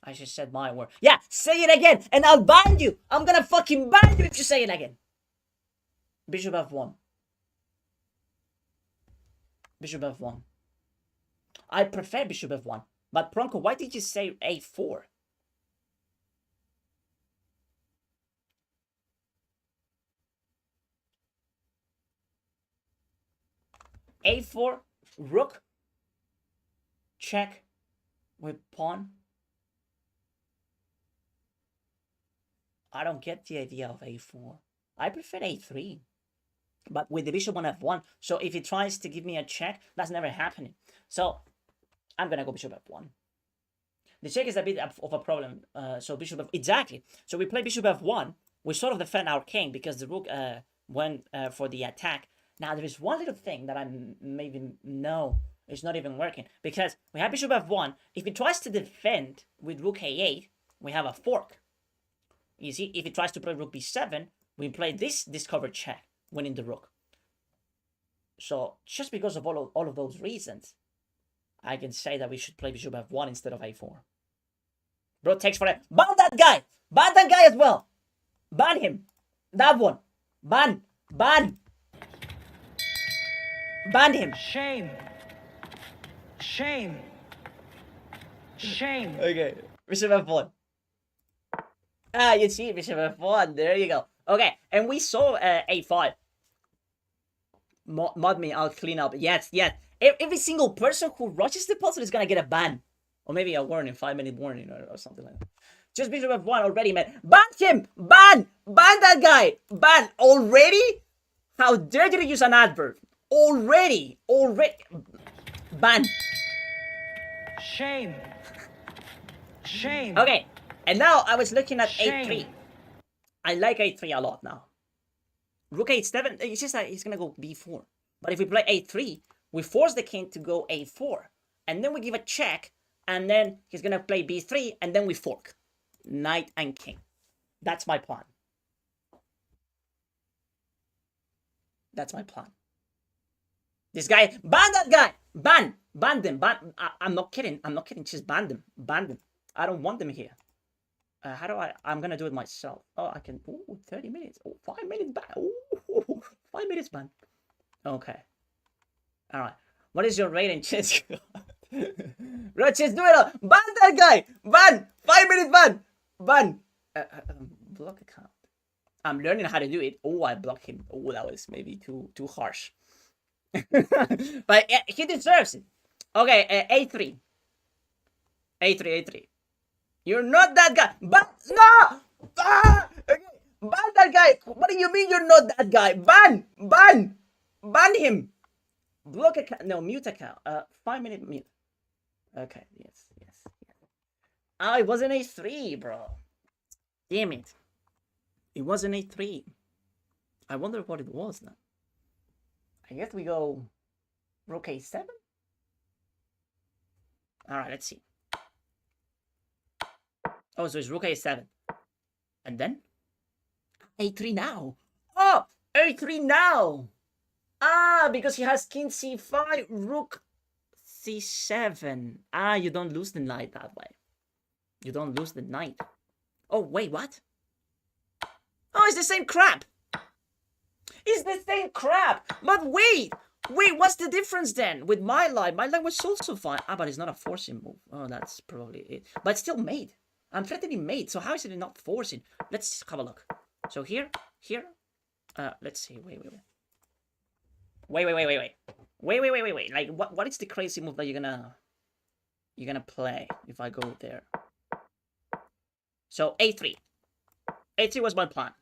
I just said my word. Yeah, say it again, and I'll ban you. I'm gonna fucking ban you if you say it again. Bishop f1. Bishop f1. I prefer bishop f1. But Bronco, why did you say a4? a4, rook, check with pawn. I don't get the idea of a4. I prefer a3. But with the bishop on f1, so if he tries to give me a check, that's never happening. So I'm gonna go bishop f1. The check is a bit of a problem. So bishop f... Exactly. So we play bishop f1. We sort of defend our king because the rook went for the attack. Now there is one little thing that I maybe know is not even working. Because we have bishop f1. If he tries to defend with rook a8, we have a fork. You see, if he tries to play rook b7, we play this discovered check, winning the rook. So just because of all of those reasons, I can say that we should play bishop f1 instead of a4. Bro takes for it. Ban that guy! Ban that guy as well! Ban him! That one! Ban! Ban! Ban him! Shame. Shame. Shame. Okay, bishop f1. Ah, you see, bishop f1. There you go. Okay, and we saw a5. Mod me, I'll clean up. Yes, yes. Every single person who rushes the puzzle is gonna get a ban. Or maybe a warning, 5-minute warning or something like that. Just bishop f1 already, man. Ban him! Ban! Ban that guy! Ban! Already? How dare you use an adverb? Already! Already! Ban! Shame. Shame. Okay, and now I was looking at Shame. a3. I like a3 a lot now. Rook a7, it's just that he's gonna go b4. But if we play a3, we force the king to go a4. And then we give a check, and then he's gonna play b3, and then we fork. Knight and king. That's my plan. That's my plan. This guy, ban that guy! Ban! Ban them! Ban! I'm not kidding. I'm not kidding. Just ban them. Ban them. I don't want them here. How do I'm gonna do it myself. Oh, I can. Ooh, 30 minutes. Oh, 5 minutes ban. Ooh, 5 minutes ban. Okay. All right. What is your rating, Chess? Bro, Chess, do it all. Ban that guy. Ban. 5 minutes ban. Ban. Block account. I'm learning how to do it. Oh, I blocked him. Oh, that was maybe too harsh. But he deserves it. Okay, A3. A3. You're not that guy. But no! Ah! Okay. Ban that guy. What do you mean you're not that guy? Ban him. Block account. No, mute account. 5-minute mute. Okay, yes. Oh, it wasn't A3, bro. Damn it. It wasn't A3. I wonder what it was now. I guess we go Rook A7? Alright, let's see. Oh, so it's Rook A7. And then? A3 now. Oh, A3 now. Ah, because he has King C5, Rook C7. Ah, you don't lose the knight that way. You don't lose the knight. Oh, wait, what? Oh, it's the same crap. It's the same crap. But wait, what's the difference then with my line? My line was also fine. Ah, but it's not a forcing move. Oh, that's probably it. But it's still made. I'm threatening mate, so how is it not forcing? Let's have a look. So here. Let's see. Wait. Like, what is the crazy move that you're gonna play if I go there? So A3. A3 was my plan.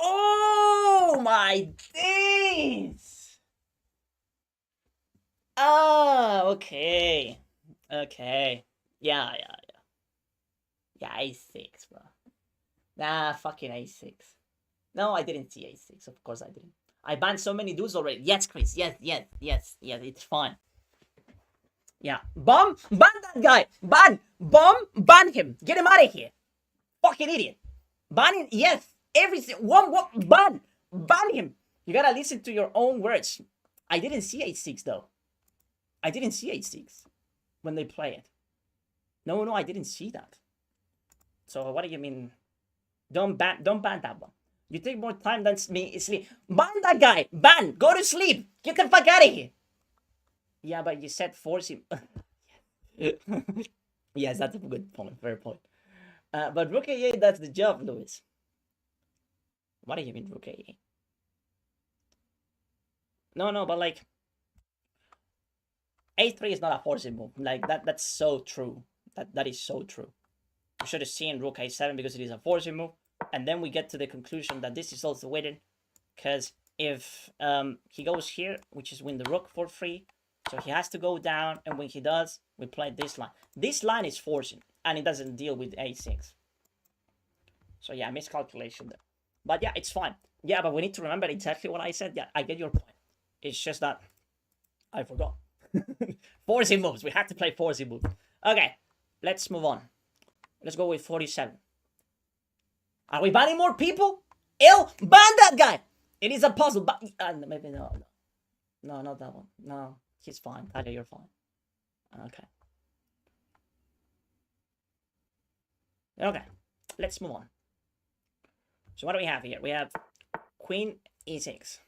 Oh my days! Ah, okay. Yeah, A6, bro. Nah, fucking A6. No, I didn't see A6. Of course I didn't. I banned so many dudes already. Yes, Chris. Yes. It's fine. Yeah. Ban that guy. Ban him. Get him out of here. Fucking idiot. Ban him. Yes. Everything. Ban him. You gotta listen to your own words. I didn't see A6 though. I didn't see A6 when they play it. No, I didn't see that. So what do you mean? Don't ban that one. You take more time than me sleep. Ban that guy. Ban. Go to sleep. Get the fuck out of here. Yeah, but you said force him. Yes, that's a good point. Fair point. But Rook A8, that's the job, Lewis. What do you mean Rook A8? No, but like A3 is not a forcing move. Like that's so true. That is so true. We should have seen Rook A7 because it is a forcing move. And then we get to the conclusion that this is also winning. Because if he goes here, which is win the rook for free, so he has to go down, and when he does, we play this line. This line is forcing, and it doesn't deal with A6. So yeah, miscalculation there. But yeah, it's fine. Yeah, but we need to remember exactly what I said. Yeah, I get your point. It's just that I forgot. Forcing moves. We had to play forcing moves. Okay, let's move on. Let's go with 47. Are we banning more people? Ban that guy! It is a puzzle, but maybe no. No, not that one. No, he's fine. Tyler, you're fine. Okay, let's move on. So what do we have here? We have Queen E6.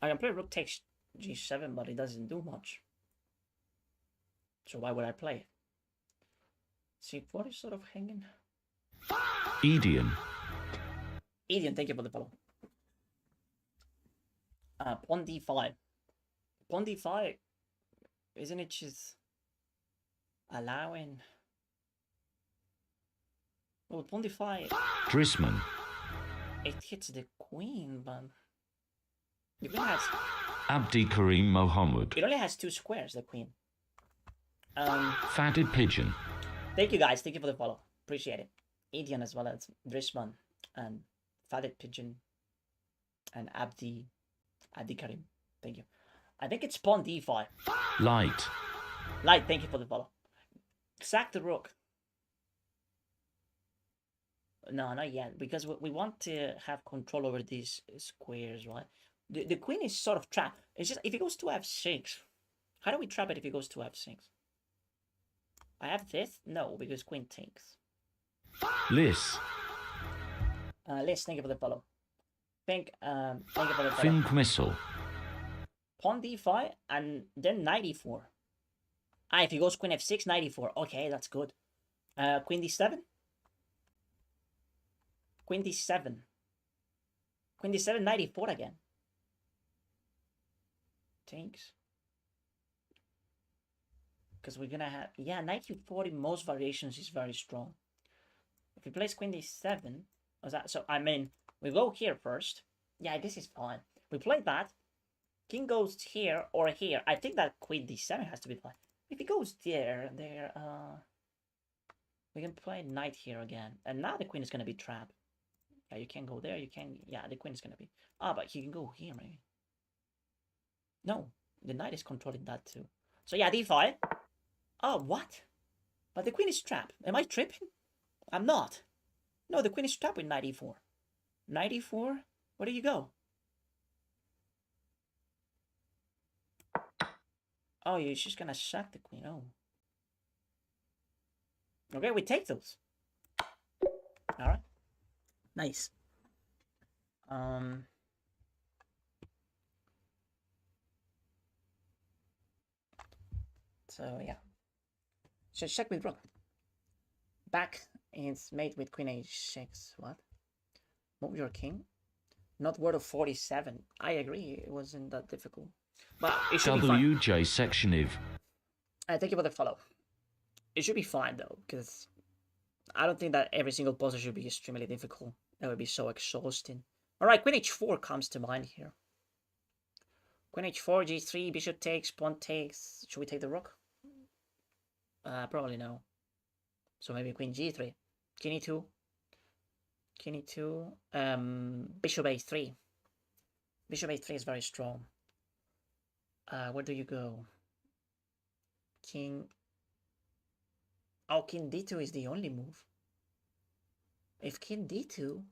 I can play Rook takes G7, but it doesn't do much. So why would I play it? C4 is sort of hanging. Edian. Thank you for the follow. Pawn D5. Pawn D5, isn't it just allowing? Well, Pawn D5. Drisman. It hits the queen, but the queen has. Abdi Karim Mohammed. It only has 2 squares, the queen. Fatted Pigeon. Thank you guys. Thank you for the follow. Appreciate it. Edian as well as Drisman and Fatted Pigeon and Abdi Karim. Thank you. I think it's Pawn D5. Light. Thank you for the follow. Sack the rook. No, not yet, because we want to have control over these squares, right? The queen is sort of trapped. It's just if it goes to F6, how do we trap it if it goes to F6? I have this? No, because queen takes. Liss. Liz, thank you for the follow. Thank you for the follow. Fink Missile. Pawn D5 and then knight E4. If he goes queen F6, knight E4. Okay, that's good. Queen D7. Queen d7. Queen d7, knight e4 again. Takes. Because we're gonna have... Yeah, knight e4 in most variations is very strong. If he plays queen d7... Was that... So, I mean, we go here first. Yeah, this is fine. We play that. King goes here or here. I think that queen d7 has to be played. If he goes there, we can play knight here again. And now the queen is gonna be trapped. Yeah, you can't go there. You can... Yeah, the queen is gonna be... Ah, but he can go here, maybe. No, the knight is controlling that too. So yeah, d5. Oh, what? But the queen is trapped. Am I tripping? I'm not. No, the queen is trapped with knight e4. Knight e4? Where do you go? Oh, you're just gonna sack the queen. Oh. Okay, we take those. Alright. Nice. So yeah. So check with rook. Back is mate with queen h6. What? Move your king? Not worth of 47. I agree. It wasn't that difficult. But it should be fine. WJ Sectionev. Thank you for the follow. It should be fine though, because I don't think that every single puzzle should be extremely difficult. That would be so exhausting. Alright, queen h4 comes to mind here. Queen h4, g3, bishop takes, pawn takes. Should we take the rook? Probably no. So maybe queen g3. King e2. King e2. Bishop a3. Bishop a3 is very strong. Where do you go? King... Oh, king d2 is the only move. If king d2...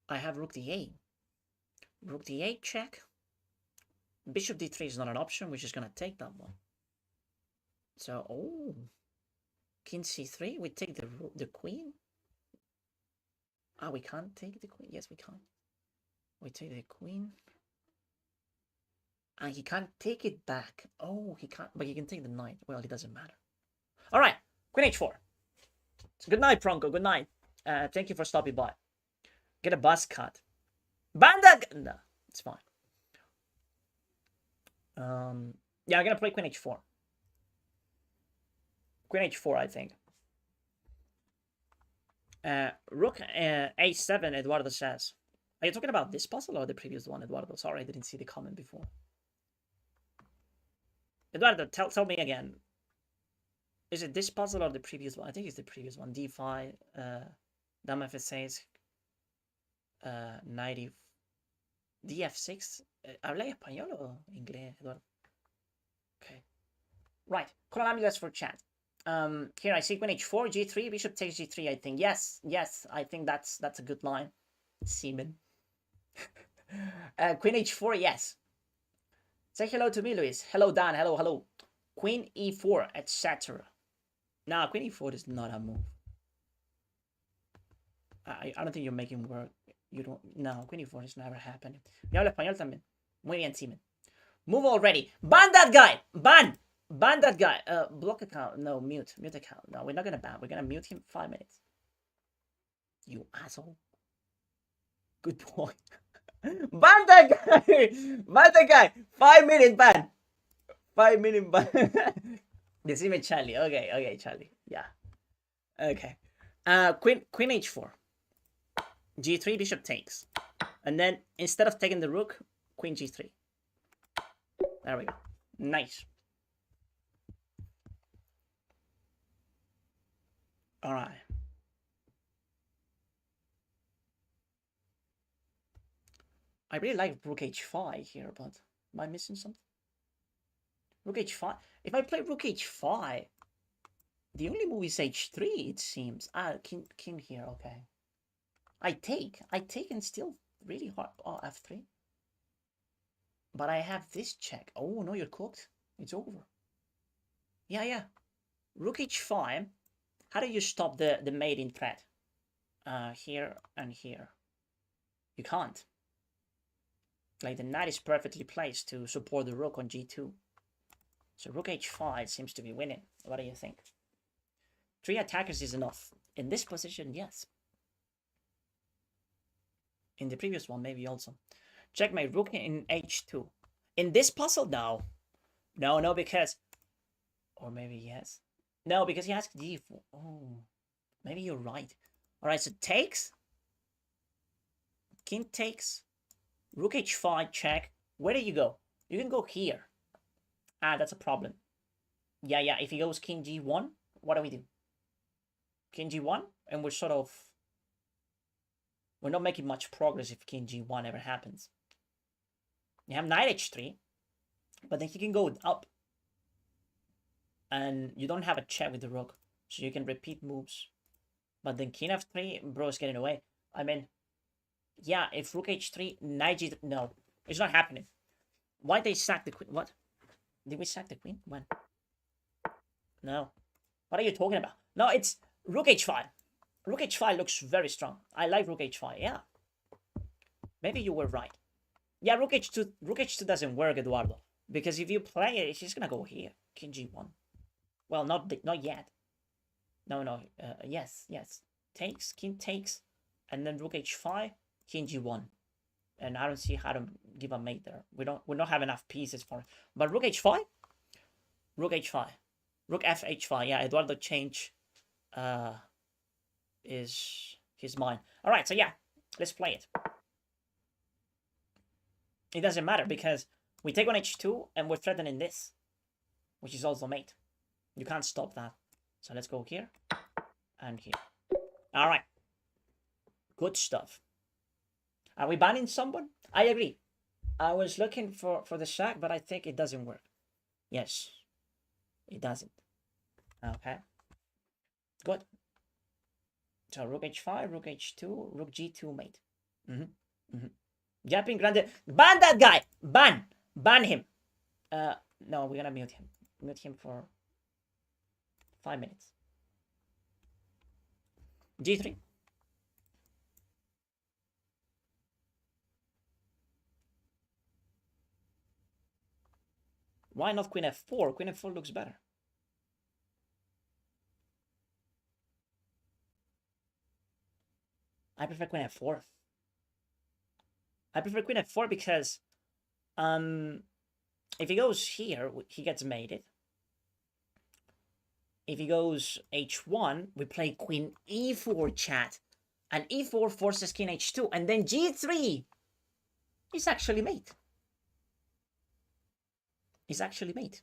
I have rook d8. Rook d8 check. Bishop d3 is not an option. We're just going to take that one. So, oh. King c3. We take the queen. Ah, we can't take the queen. Yes, we can. We take the queen. And he can't take it back. Oh, he can't. But he can take the knight. Well, it doesn't matter. All right. Queen h4. So good night, Pronko. Good night. Thank you for stopping by. Get a buzz cut. Banda. No, it's fine. Yeah, I'm gonna play queen h4. Queen h4, I think. Rook a7, Eduardo says. Are you talking about this puzzle or the previous one, Eduardo? Sorry, I didn't see the comment before. Eduardo, tell me again. Is it this puzzle or the previous one? I think it's the previous one. d5, Dama f6, 90, df6. ¿Habla español o inglés, Eduardo? Okay. Right. Colonamilas for chat. Here I see queen h4, g3, bishop takes g3, I think. Yes, I think that's a good line. Seaman. Queen h4, yes. Say hello to me, Luis. Hello, Dan. Hello. Queen e4, etc. Nah, queen e4 is not a move. I don't think you're making work. You don't. No, queen e4 is never happening. Yo hablo español también. Muy bien, Seaman. Move already. Ban that guy. Ban that guy. Block account. No, mute account. No, we're not gonna ban. We're gonna mute him 5 minutes. You asshole. Good boy. Ban that guy. Ban that guy. 5 minute ban. 5 minute ban. Decime Charlie. Okay, Charlie. Yeah. Okay. Queen h4. g3, bishop takes. And then instead of taking the rook, queen g3. There we go. Nice. All right. I really like rook h5 here, but am I missing something? Rook h5. If I play rook h5, the only move is h3, it seems. Ah, king here, okay. I take and still really hard. Oh, f3. But I have this check. Oh, no, you're cooked. It's over. Yeah. Rook h5. How do you stop the mating threat? Here and here. You can't. Like, the knight is perfectly placed to support the rook on g2. So rook h5 seems to be winning. What do you think? 3 attackers is enough. In this position, yes. In the previous one, maybe also. Check my rook in h2. In this puzzle, no. No, because... Or maybe yes. No, because he has d4. Oh, maybe you're right. Alright, so takes. King takes. Rook h5, check. Where do you go? You can go here. Ah, that's a problem. Yeah, if he goes king g1, what do we do? King g1, and we're sort of... We're not making much progress if king g1 ever happens. You have knight h3, but then he can go up. And you don't have a check with the rook, so you can repeat moves. But then king f3, bro is getting away. I mean, yeah, if rook h3, knight g3, no, it's not happening. Why they sack the queen? What? Did we sack the queen? When? No. What are you talking about? No, it's rook h5. Rook h5 looks very strong. I like rook h5, yeah. Maybe you were right. Yeah, rook h2 doesn't work, Eduardo. Because if you play it, it's just gonna go here. King g1. Well, not yet. No. Yes. Takes, king takes, and then rook h5, king g1. And I don't see how to give a mate there. We don't have enough pieces for it. But rook h5, rook h5, rook f-h5. Yeah, Eduardo changed his mind. All right, so yeah, let's play it. It doesn't matter because we take on h2 and we're threatening this, which is also mate. You can't stop that. So let's go here and here. All right. Good stuff. Are we banning someone? I agree. I was looking for the sack, but I think it doesn't work. Yes. It doesn't. Okay. Good. So rook h5, rook h2, rook g2 mate. Jumping Grande. Ban that guy! Ban! Ban him. No, we're gonna mute him. Mute him for 5 minutes. g3. Why not queen f4? Queen f4 looks better. I prefer queen f4. I prefer queen f4 because if he goes here, he gets mated. If he goes h1, we play queen e4, chat. And e4 forces king h2. And then g3 is actually mate. Is actually mate.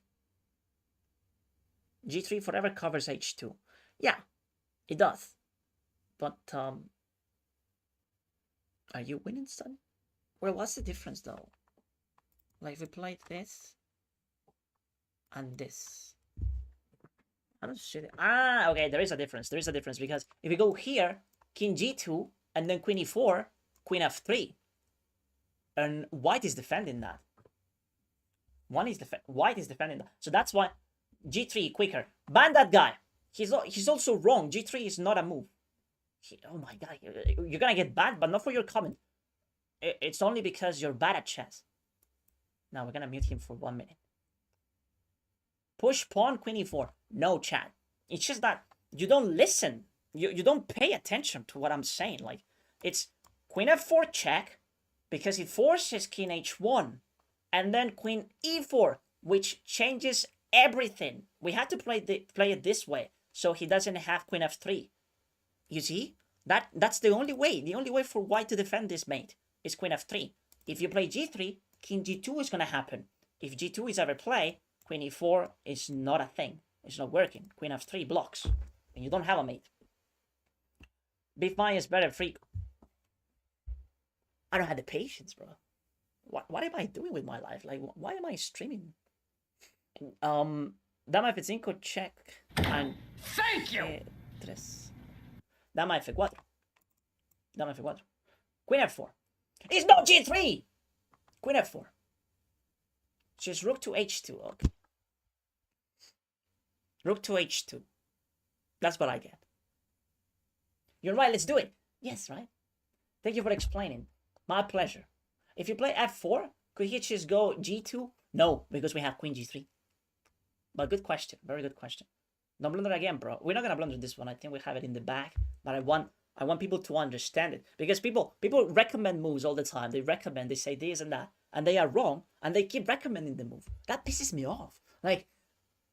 g3 forever covers h2. Yeah, it does. But, are you winning, son? Well, what's the difference, though? Like, if we played this and this. I don't see it. Ah, okay, there is a difference. There is a difference because if we go here, king g2, and then queen e4, queen f3, and white is defending that. White is defending that. So that's why g3 quicker. Ban that guy. He's also wrong. g3 is not a move. Oh my god, you're gonna get banned, but not for your comment. It's only because you're bad at chess. Now we're gonna mute him for 1 minute. Push pawn, queen e4. No, chat. It's just that you don't listen. You don't pay attention to what I'm saying. Like, it's queen f4 check because it forces king h1. And then queen e4, which changes everything. We had to play it this way so he doesn't have queen f3. You see? That's the only way. The only way for white to defend this mate is queen f3. If you play g3, king g2 is going to happen. If g2 is ever played, queen e4 is not a thing. It's not working. Queen f3 blocks. And you don't have a mate. b5 is better, freak. I don't have the patience, bro. What am I doing with my life? Like, why am I streaming? Dama F5 check. And Thank you! Dama F4. Dama F4. Queen f4. It's not g3! Queen f4. Just rook to h2. Okay. Rook to h2. That's what I get. You're right, let's do it. Yes, right? Thank you for explaining. My pleasure. If you play f4, could he just go g2? No, because we have queen g3. But good question. Very good question. Don't blunder again, bro. We're not gonna blunder this one. I think we have it in the back, but I want people to understand it, because people recommend moves all the time. They say this and that, and they are wrong, and they keep recommending the move. That pisses me off. Like,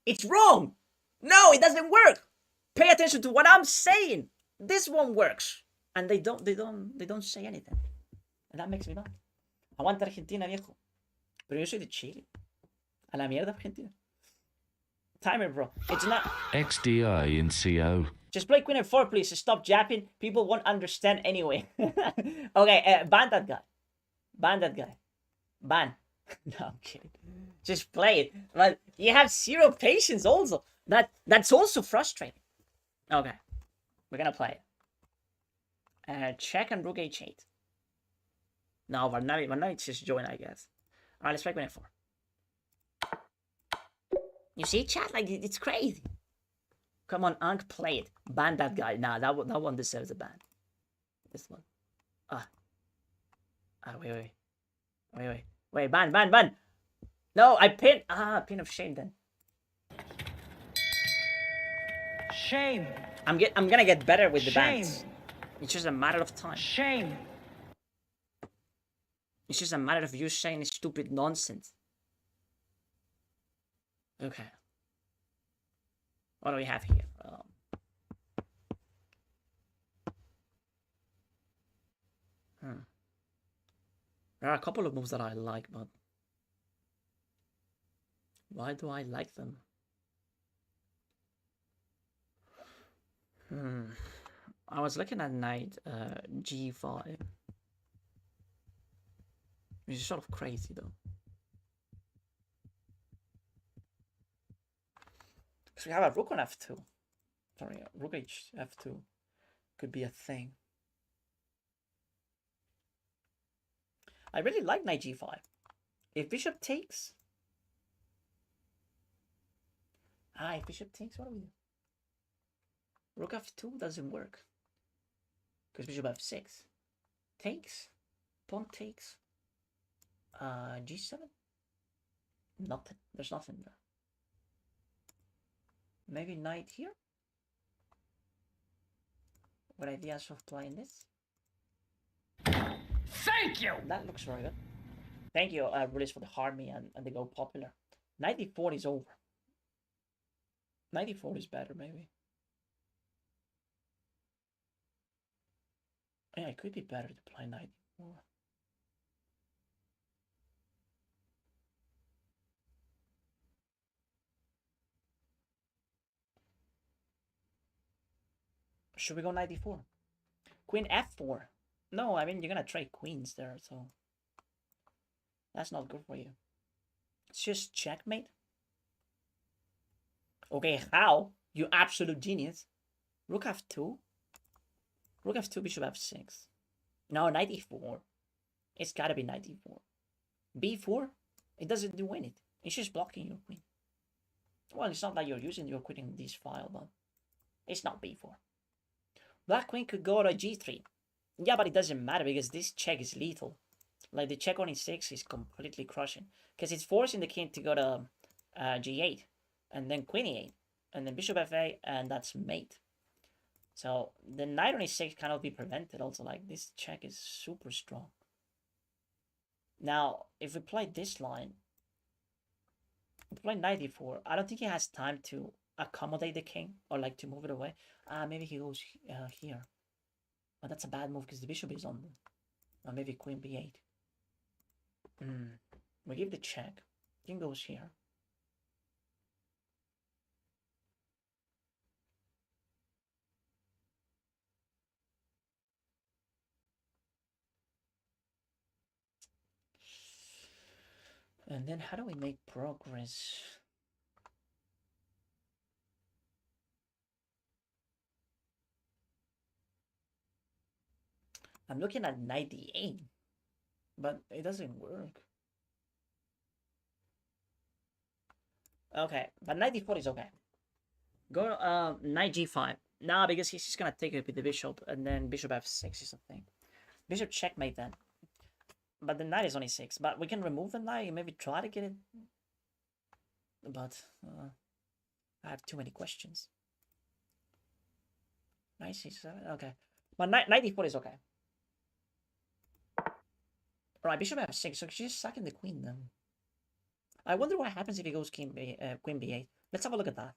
it's wrong. No, it doesn't work. Pay attention to what I'm saying. This one works, and they don't say anything, and that makes me mad. Aguanta Argentina, viejo. Pero yo soy de Chile. A la mierda Argentina. Timer, bro. It's not. XDI in CO. Just play Queen F4, please. Stop japping. People won't understand anyway. Okay, ban that guy. Ban that guy. Ban. No, I'm kidding. Just play it. But you have zero patience also. That's also frustrating. Okay. We're gonna play it. Check and rook h8. No, Varnavich just joined, I guess. Alright, let's try Queen F4. You see, chat? Like, it's crazy. Come on, Ankh, play it. Ban that guy. Nah, that one deserves a ban. This one. Wait, ban. No, I pin. Pin of shame then. Shame. I'm gonna get better with the Shame. bans. It's just a matter of time. Shame. It's just a matter of you saying stupid nonsense. Okay. What do we have here? There are a couple of moves that I like, but why do I like them? I was looking at knight g5. Which is sort of crazy though. Because we have a rook on f2. Sorry, rook h f2 could be a thing. I really like knight g5. If bishop takes... if bishop takes, what do we do? Rook f2 doesn't work. Because bishop f6. Takes. Pawn takes. G7? Nothing. There's nothing there. Maybe knight here? What ideas of playing this? Thank you. That looks very good. Thank you, Release, for the harmony and the go popular. Knight e4 is over. Knight e4 is better, maybe. Yeah, it could be better to play knight e4. Should we go knight e4? Queen f4. No, I mean, you're gonna trade queens there, so that's not good for you. It's just checkmate. Okay, how? You absolute genius. Rook f2. Rook f2, bishop f6. No, knight e4. It's gotta be knight e4. b4? It doesn't do anything. It's just blocking your queen. Well, it's not like you're quitting this file, but it's not b4. Black queen could go to g3. Yeah, but it doesn't matter because this check is lethal. Like, the check on e6 is completely crushing. Because it's forcing the king to go to g8. And then queen e8. And then bishop f8. And that's mate. So, the knight on e6 cannot be prevented also. Like, this check is super strong. Now, if we play this line. We play knight e4. I don't think he has time to accommodate the king. Or, like, to move it away. Maybe he goes here. But that's a bad move because the bishop is on them. Or maybe queen b8. We give the check. King goes here. And then how do we make progress? I'm looking at knight d8, but it doesn't work. Okay, but knight d4 is okay. Go knight g5. Nah, because he's just gonna take it with the bishop, and then bishop f6 is the thing. Bishop checkmate then. But the knight is only 6. But we can remove the knight and maybe try to get it. But I have too many questions. Knight c7, okay. But knight d4 is okay. Alright, bishop f6, so she's sacking the queen then. I wonder what happens if he goes queen b8. Let's have a look at that.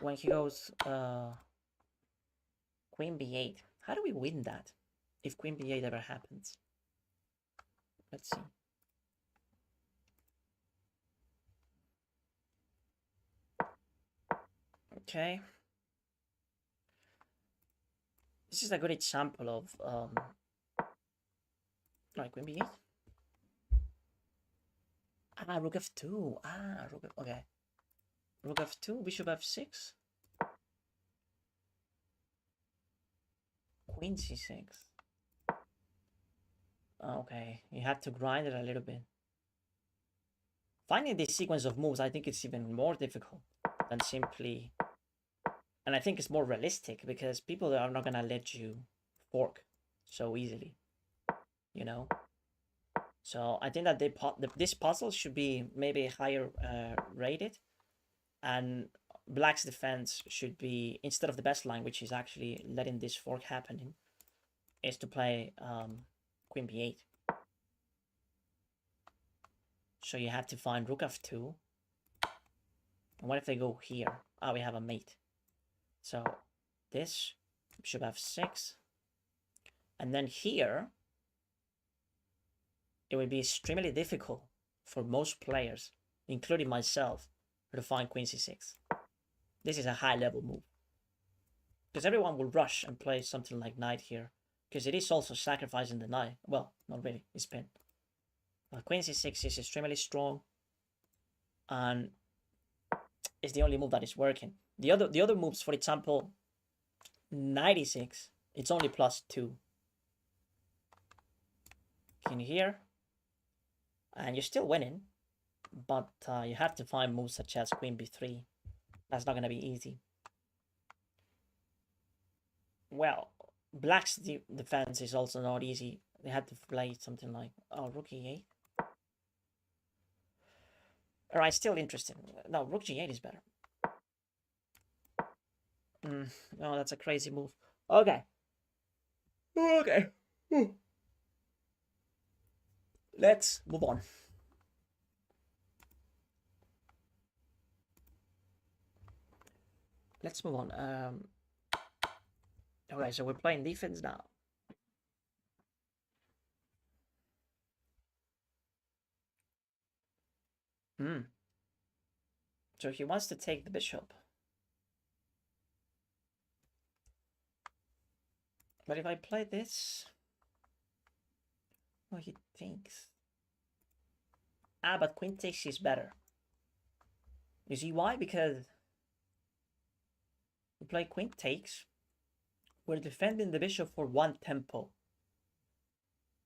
When he goes queen b8, how do we win that if queen b8 ever happens? Let's see. Okay. This is a good example of like queen b8. Ah, rook f2. Ah, rook f, okay. Rook f2, bishop f6. Queen c6. Okay, you have to grind it a little bit. Finding this sequence of moves, I think it's even more difficult than simply... And I think it's more realistic because people are not gonna let you fork so easily, you know? So I think that this puzzle should be maybe higher rated, and Black's defense should be, instead of the best line, which is actually letting this fork happening, is to play queen b8. So you have to find rook f2. And what if they go here? Ah, we have a mate. So this bishop f6. And then here, it would be extremely difficult for most players, including myself, to find queen c6. This is a high level move. Because everyone will rush and play something like knight here. Because it is also sacrificing the knight. Well, not really, it's pinned. But queen c6 is extremely strong. And it's the only move that is working. The other moves, for example, knight e6, it's only +2. King here. And you're still winning. But you have to find moves such as queen b3. That's not going to be easy. Well, Black's defense is also not easy. They had to play something like, oh, rook e8. Alright, still interesting. No, rook g8 is better. No, that's a crazy move. Okay. Okay. Let's move on. Let's move on. Okay, so we're playing defense now. So he wants to take the bishop. But if I play this... Oh, he thinks. Ah, but queen takes is better. You see why? Because we play queen takes. We're defending the bishop for one tempo.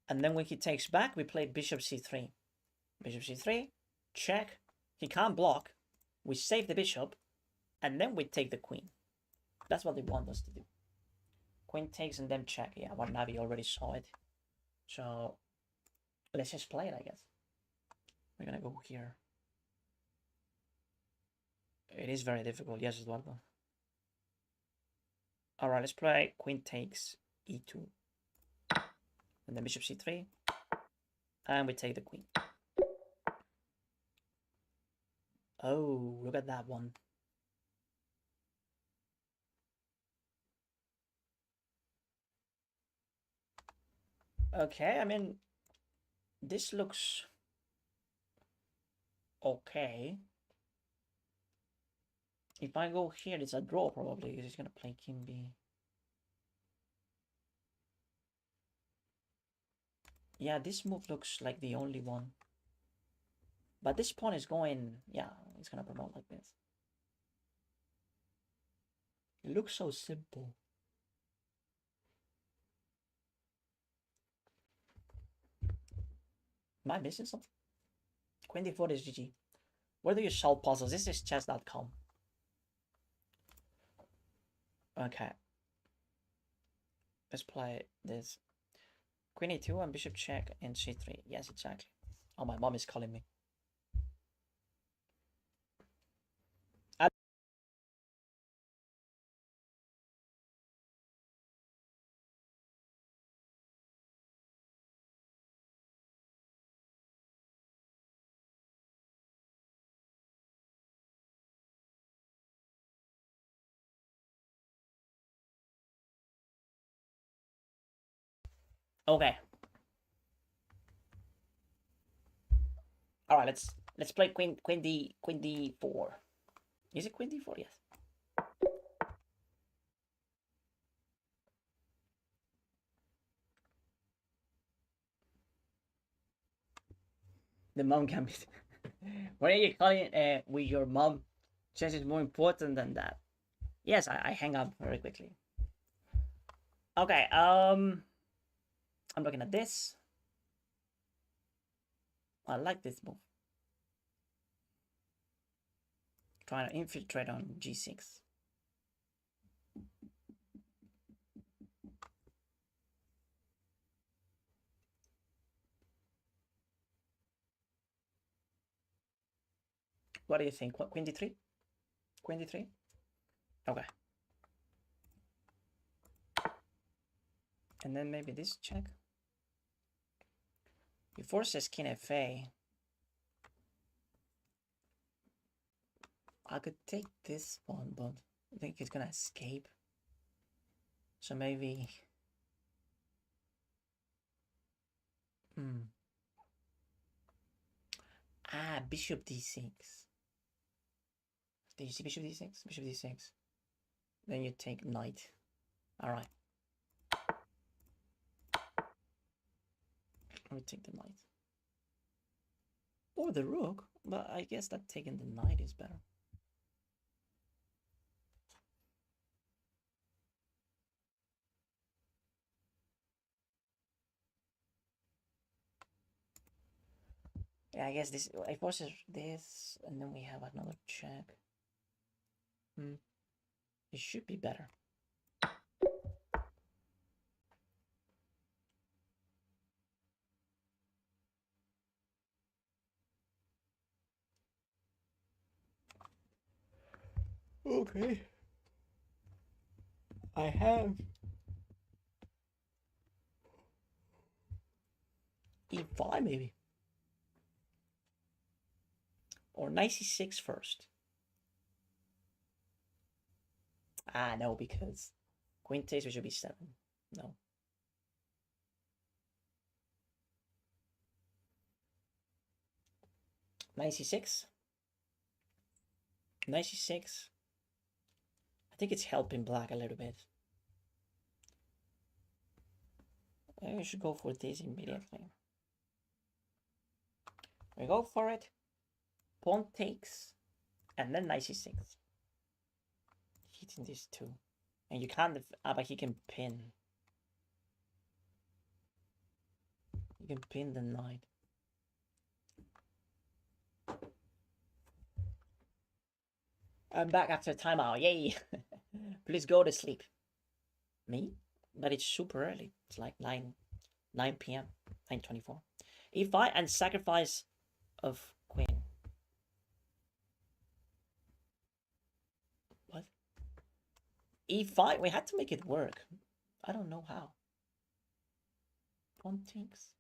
And then when he takes back, we play bishop c3. Bishop c3, check. He can't block. We save the bishop. And then we take the queen. That's what they want us to do. Queen takes and then check. Yeah, Navi already saw it. So let's just play it, I guess. We're gonna go here. It is very difficult. Yes, Eduardo. Alright, let's play queen takes e2. And then bishop c3. And we take the queen. Oh, look at that one. Okay, I mean, this looks okay. If I go here, it's a draw probably, because he's gonna play king b. Yeah, this move looks like the only one. But this pawn is going, yeah, he's gonna promote like this. It looks so simple. Am I missing something? Queen d4 is GG. Where do you solve puzzles? This is chess.com. Okay. Let's play this. Queen e2 and bishop check and c3. Yes, exactly. Oh, my mom is calling me. Okay. All right, let's play queen d4. Is it queen d4? Yes. The mom can be. When are you calling with your mom? Chess is more important than that. Yes, I hang up very quickly. Okay, I'm looking at this. I like this move. Trying to infiltrate on g6. What do you think? What, queen d3? Queen d3? Okay. And then maybe this check. He forces king fa. I could take this one, but I think he's gonna escape. So maybe... Ah, bishop d6. Did you see bishop d6? Bishop d6. Then you take knight. Alright. I would take the knight. Or the rook, but I guess that taking the knight is better. Yeah, I guess this, I forces this, and then we have another check. It should be better. Okay. I have e5 maybe. Or knight c6 first. Ah, no, because queen takes, we should be 7. No. Knight c6. Knight c6. I think it's helping black a little bit. We should go for this immediately. We go for it. Pawn takes. And then knight c6. Hitting these two. And you can't, but he can pin. You can pin the knight. I'm back after timeout. Yay! Please go to sleep. Me? But it's super early. It's like 9 p.m. 9:24. e5 and sacrifice of queen. What? e5? We had to make it work. I don't know how. Pawn takes.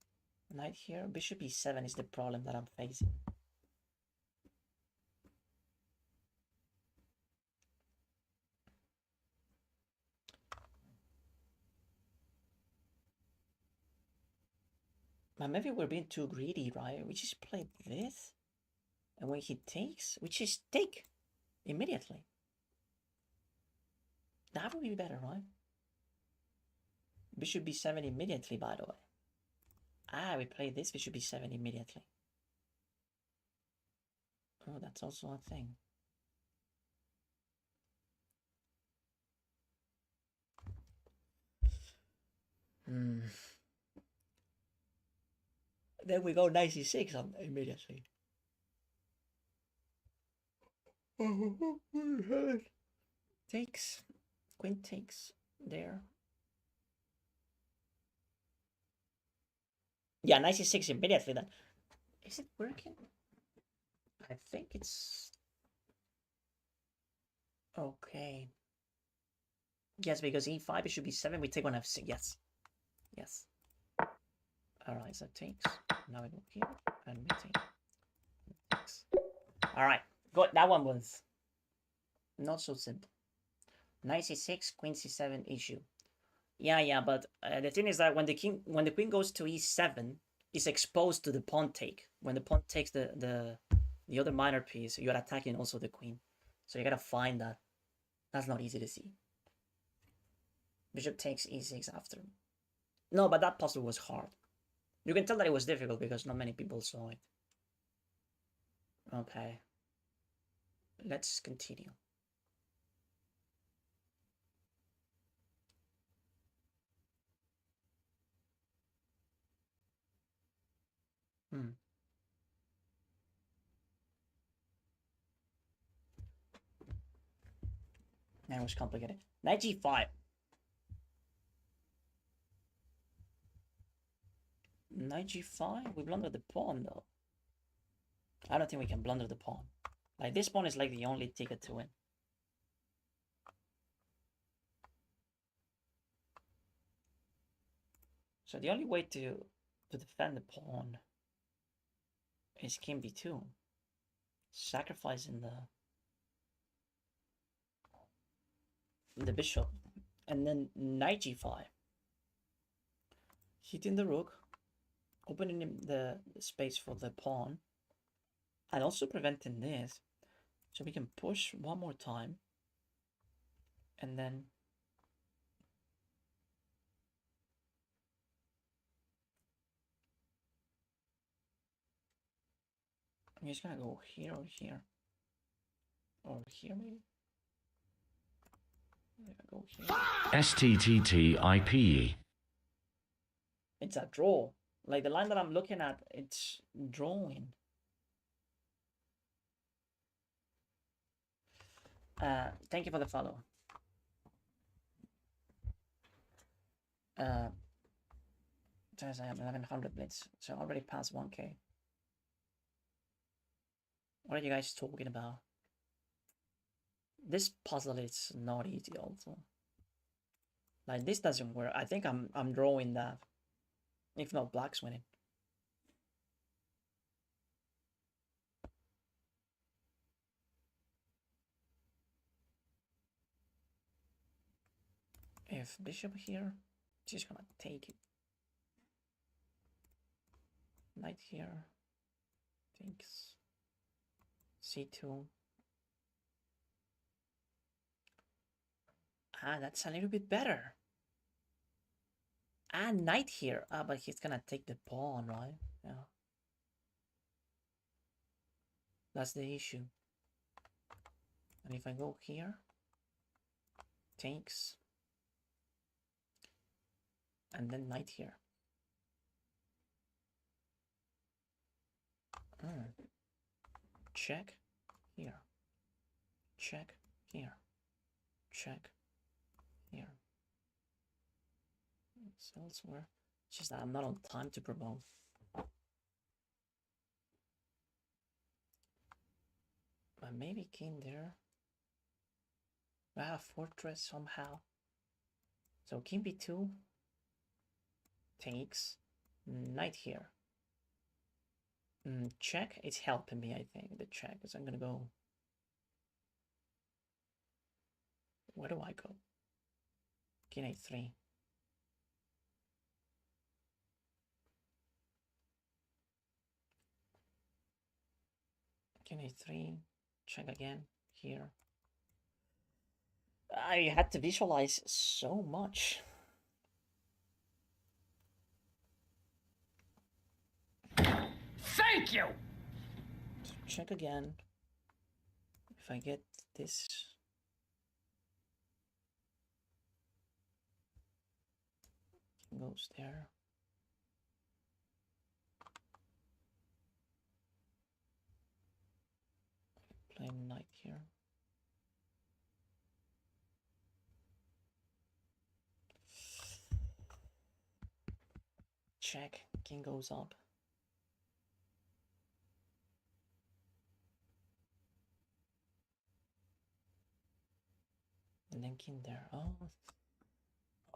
Knight here. Bishop e7 is the problem that I'm facing. But maybe we're being too greedy, right? We just played this. And when he takes, we just take immediately. That would be better, right? Bishop b7 immediately, by the way. Ah, we play this bishop b7 immediately. Oh, that's also a thing. Then we go knight c6 on immediately. Takes. Queen takes there. Yeah, knight c6 immediately then. Is it working? I think it's... Okay. Yes, because e5, it should be 7. We take one f6. Yes. Yes. Alright, so takes. Now we go here, and we take. Takes. Alright, good. That one was not so simple. Knight c6, queen c7 issue. Yeah, but the thing is that when the queen goes to e7, it's exposed to the pawn take. When the pawn takes the other minor piece, you're attacking also the queen. So you gotta find that. That's not easy to see. Bishop takes e6 after. No, but that puzzle was hard. You can tell that it was difficult because not many people saw it. Okay. Let's continue. That was complicated. Knight g5. Knight g5? We blundered the pawn though. I don't think we can blunder the pawn. Like this pawn is like the only ticket to win. So the only way to defend the pawn is king b2. Sacrificing the bishop. And then knight g5. Hitting the rook. Opening the space for the pawn. And also preventing this. So we can push one more time. And then I'm just gonna go here or here. Or here maybe? Go here. STTTIPE. It's a draw. Like the line that I'm looking at, it's drawing. Thank you for the follow. Says I have 1100 blitz, so I already passed 1k. What are you guys talking about? This puzzle is not easy also. Like this doesn't work. I think I'm drawing that. If not, black's winning. If bishop here, she's gonna take it. Knight here. Thinks c2. Ah, that's a little bit better. Ah, knight here. Ah, but he's gonna take the pawn, right? Yeah. That's the issue. And if I go here, takes, and then knight here. Check here. Check here. Check here. It's elsewhere. It's just that I'm not on time to promote. But maybe king there. Ah, fortress somehow. So king b2 takes, knight here. Check. It's helping me, I think, the check. Because I'm gonna go. Where do I go? King a3. King a3. Check again here. I had to visualize so much. Thank you! Check again. If I get this. Goes there. Play knight here. Check. King goes up. And then king there.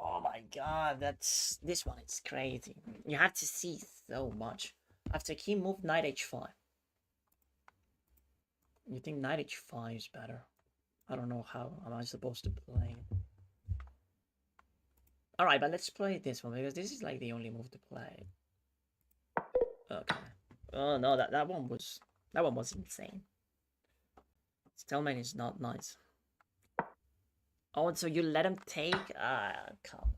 Oh my god, this one is crazy. You have to see so much. After king move, knight h5. You think knight h5 is better? I don't know how am I supposed to play. All right, but let's play this one because this is like the only move to play. Okay. Oh no, that one was insane. Stalemate is not nice. Oh, so you let him take? Ah, come.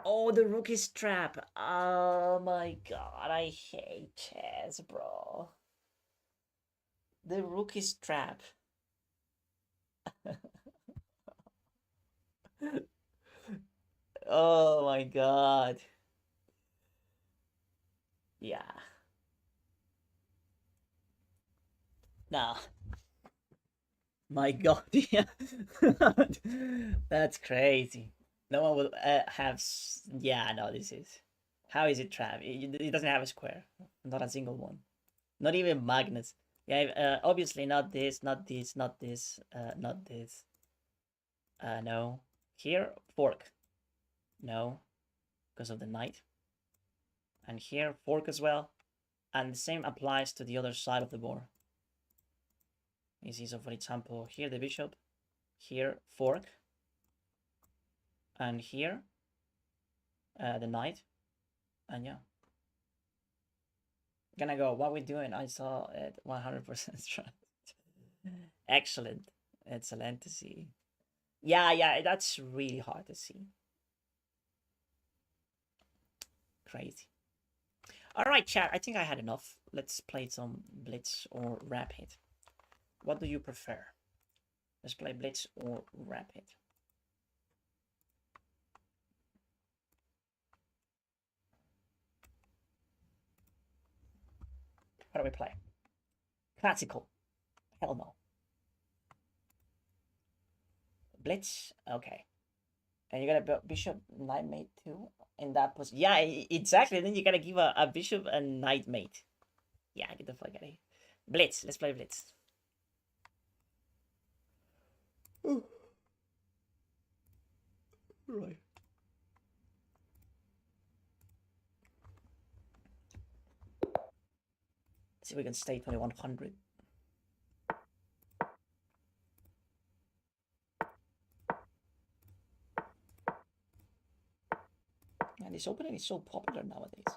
Oh, the rookie's trap. Oh my god, I hate chess, bro. The rookie's trap. Oh my god. Yeah. Nah. My god, yeah. That's crazy. No one will have. Yeah, no, this is. How is it trap? It doesn't have a square. Not a single one. Not even Magnus. Yeah, obviously not this, not this, not this, not this. No. Here, fork. No, because of the knight. And here, fork as well. And the same applies to the other side of the board. You see, so for example, here the bishop, here fork, and here the knight, and yeah. Gonna go, what we doing? I saw it 100% straight. Excellent. Excellent to see. Yeah, that's really hard to see. Crazy. Alright, chat, I think I had enough. Let's play some Blitz or Rapid. What do you prefer? Let's play Blitz or Rapid. What do we play? Classical. Hell no. Blitz? Okay. And you got a bishop knight mate too in that position. Yeah, exactly. Then you gotta give a bishop and knight mate. Yeah, get the fuck out of here. Blitz. Let's play Blitz. Right. See if we can stay 2100. Man, this opening is so popular nowadays.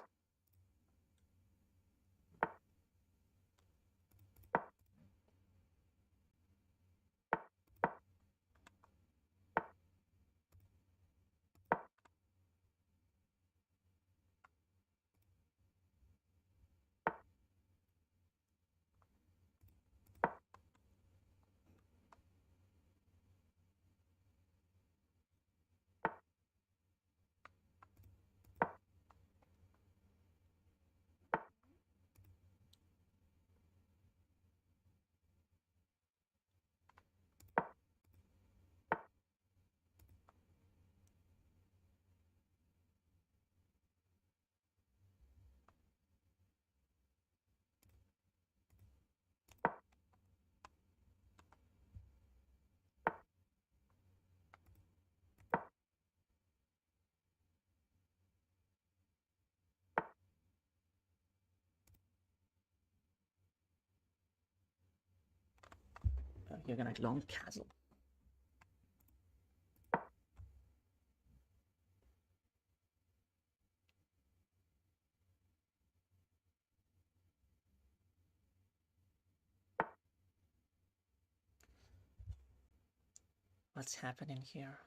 You're gonna long castle. What's happening here?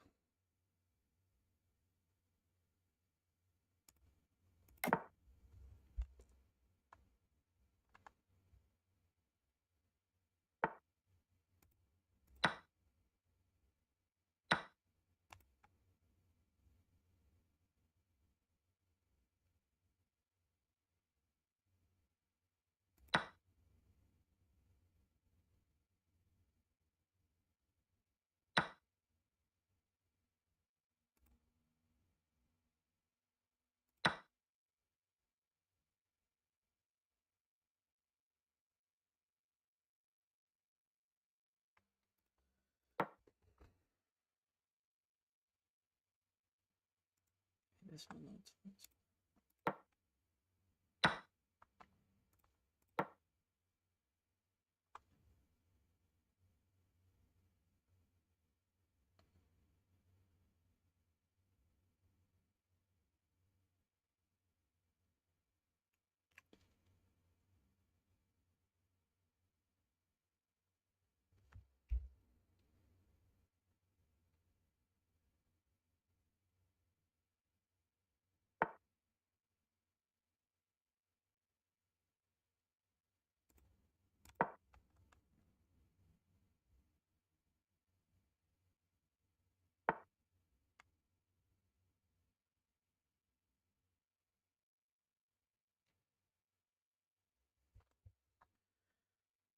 This one not.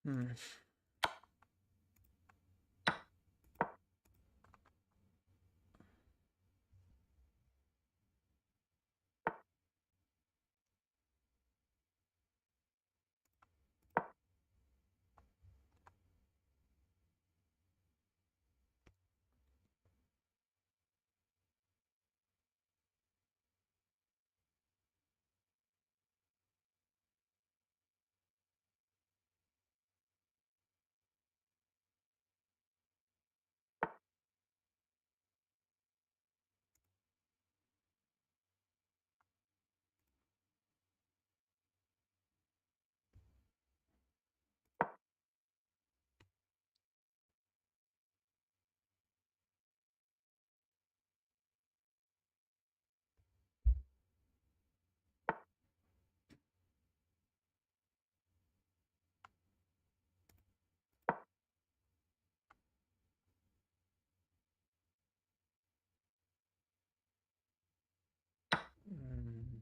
Hmm. Hmm.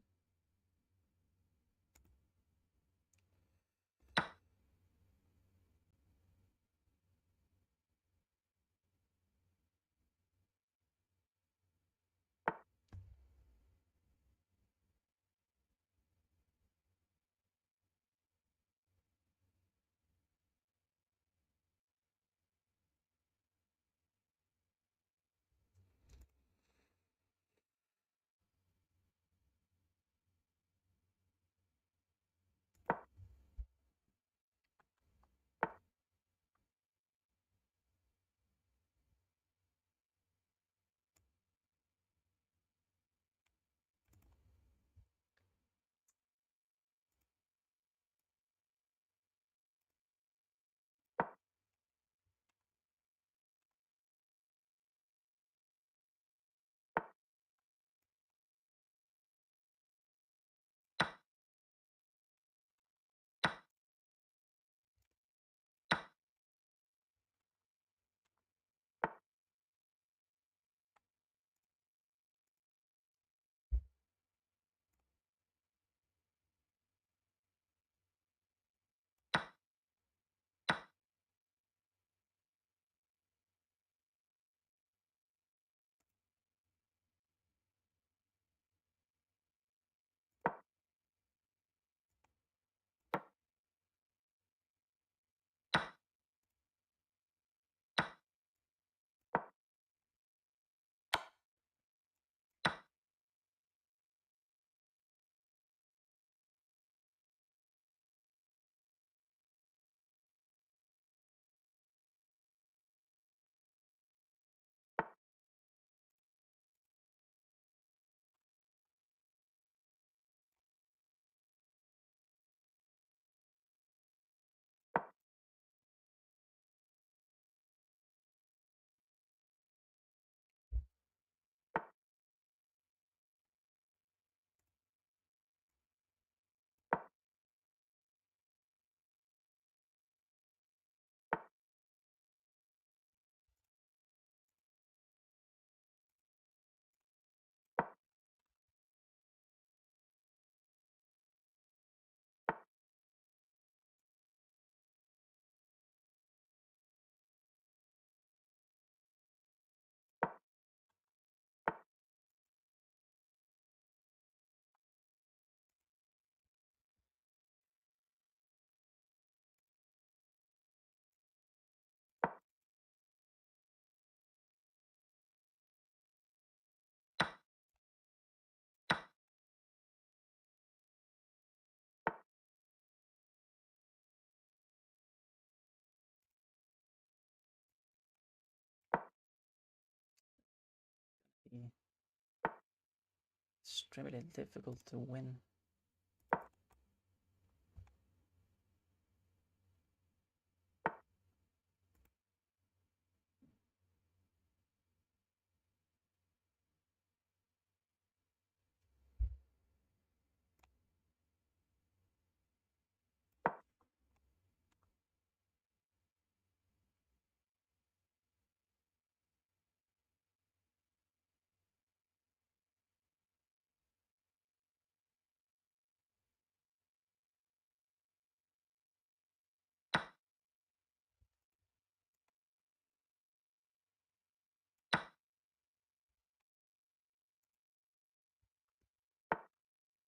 Extremely difficult to win.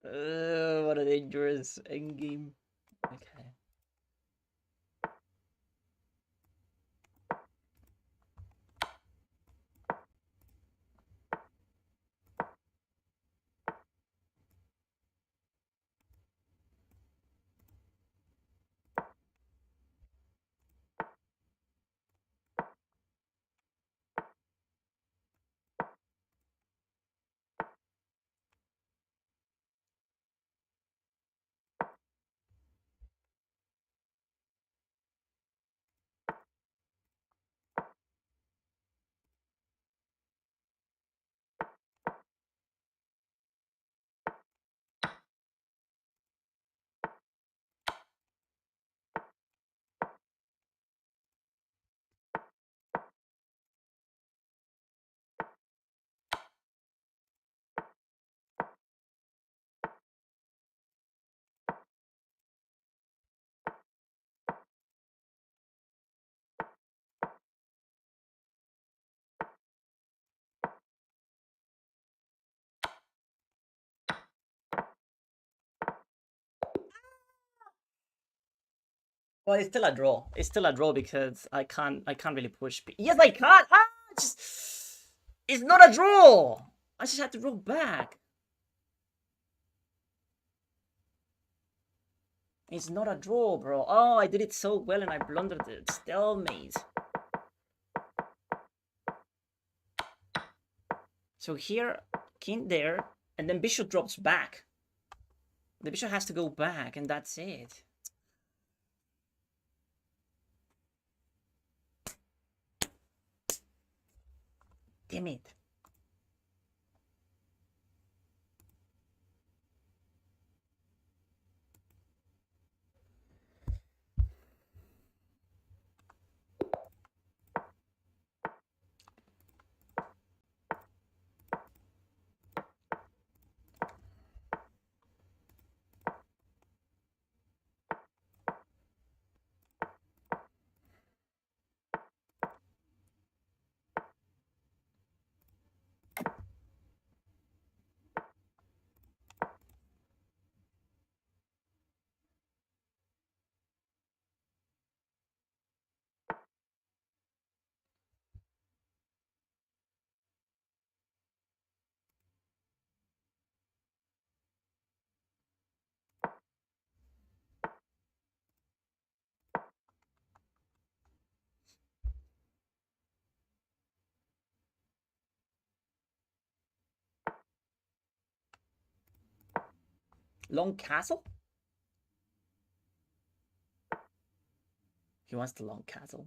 What a dangerous endgame. Okay. Well, it's still a draw. It's still a draw because I can't really push. Yes, I can. Just it's not a draw. I just had to roll back. It's not a draw, bro. Oh, I did it so well and I blundered it. Stalemate. So here, king there, and then bishop drops back. The bishop has to go back, and that's it. Damn it. Long castle? He wants the long castle.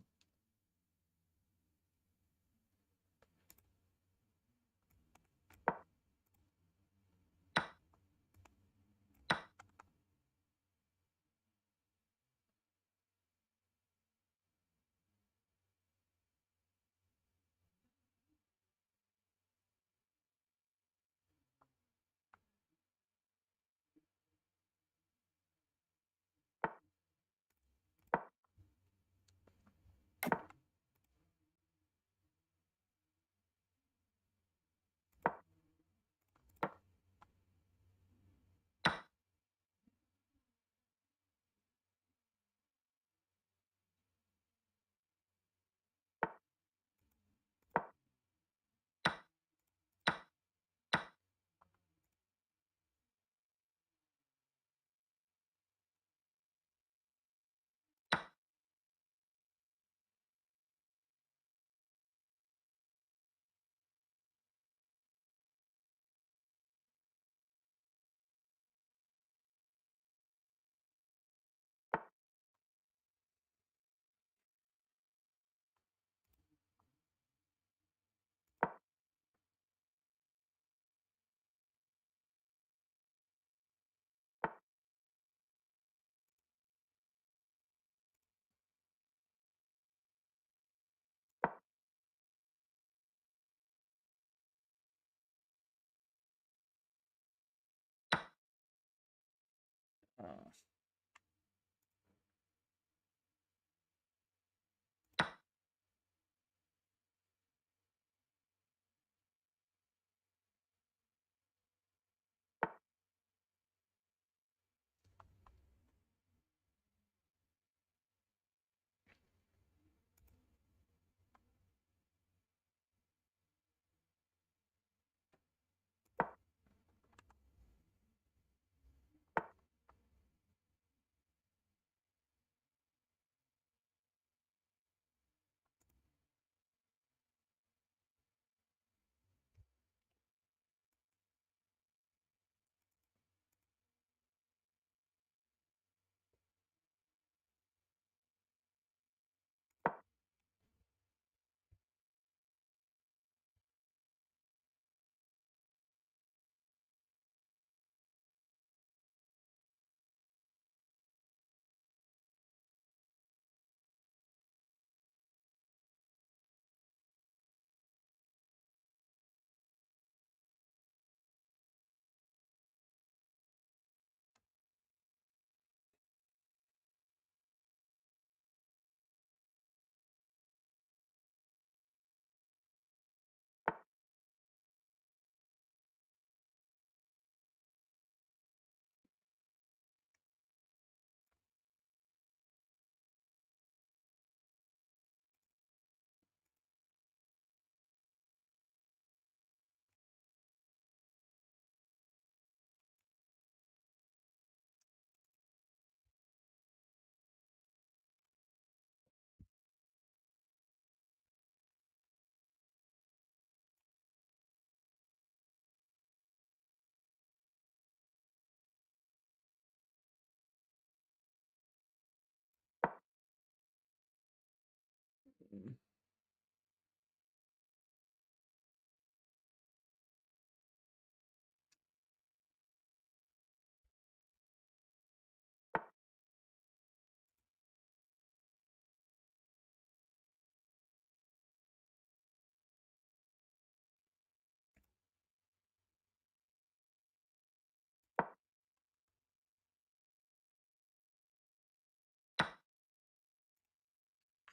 Uh,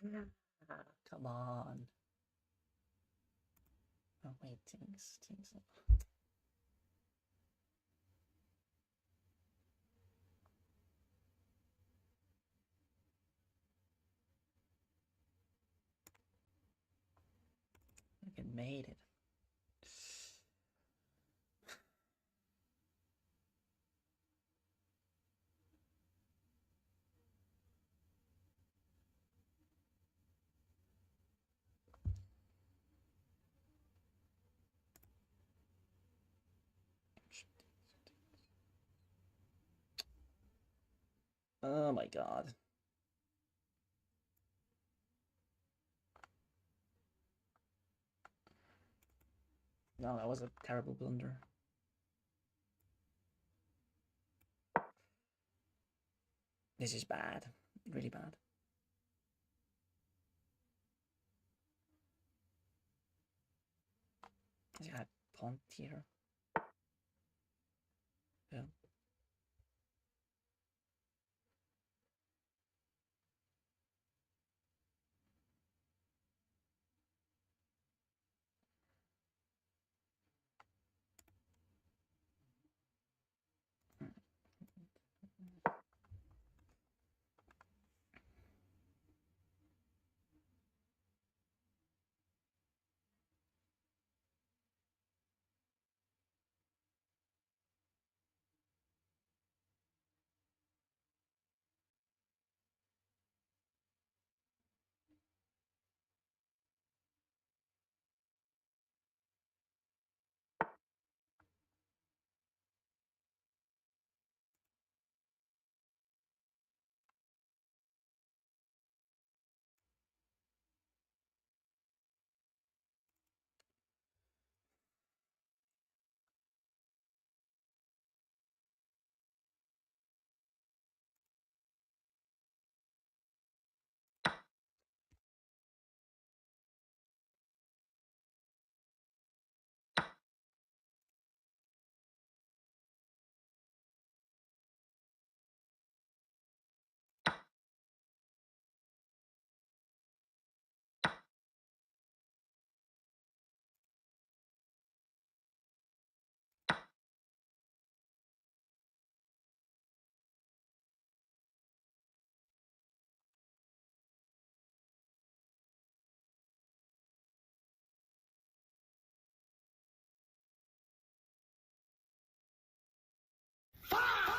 Come on. Oh wait, things. Look, it made it. Oh my god. No, that was a terrible blunder. This is bad. Really bad. I got punt here. Yeah.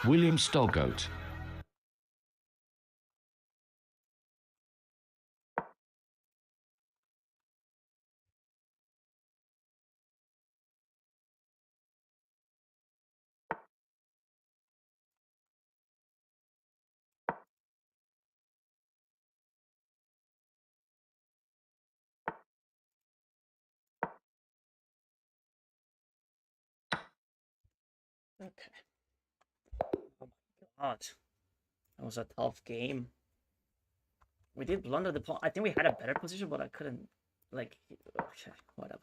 William Stolgoat. Okay. Oh my god. That was a tough game. We did blunder the pawn. I think we had a better position, but I couldn't. Like, okay, whatever.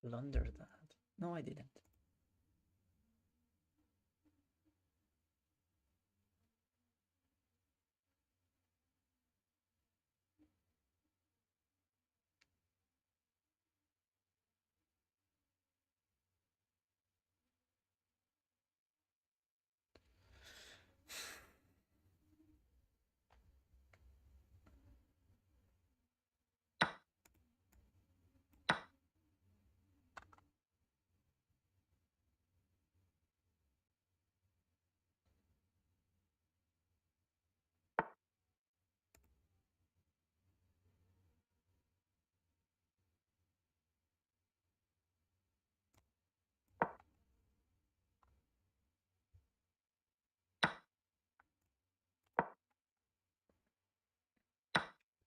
blunder that. No, I didn't.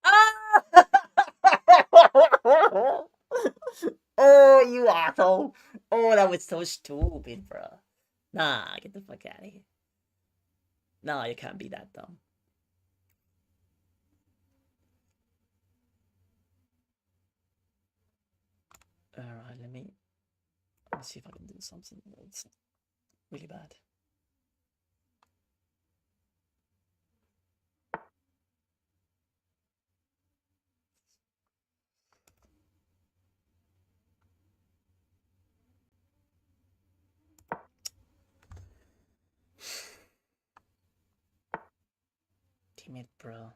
Ah! Oh, you asshole! Oh, that was so stupid, bro. Nah, get the fuck out of here. Nah, you can't be that dumb. Alright, let me see if I can do something that's really bad. Damn it, bro.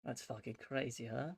That's fucking crazy, huh?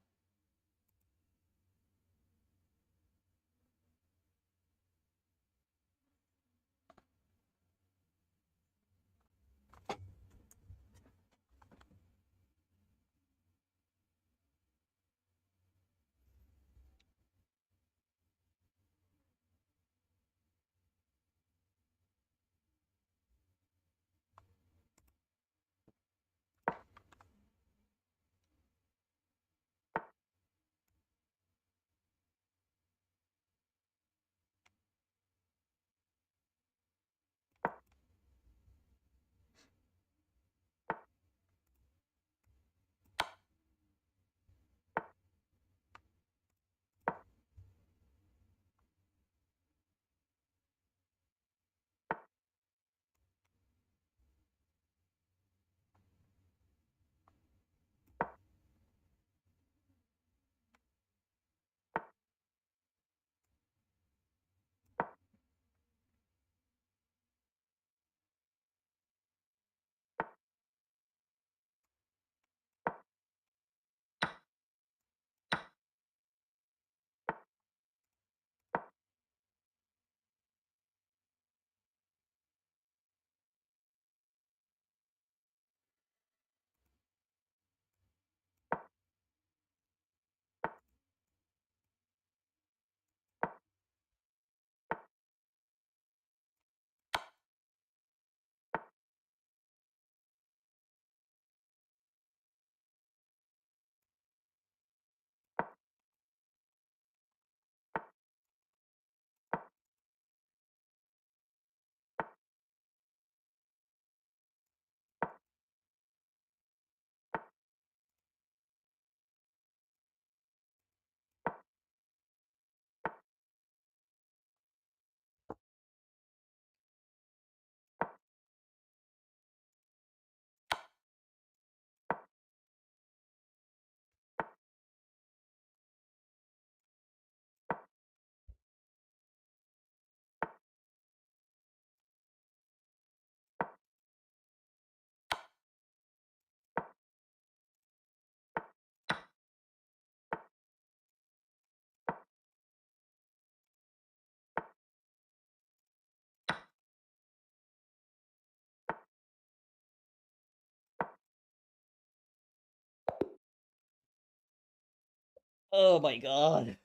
Oh my god.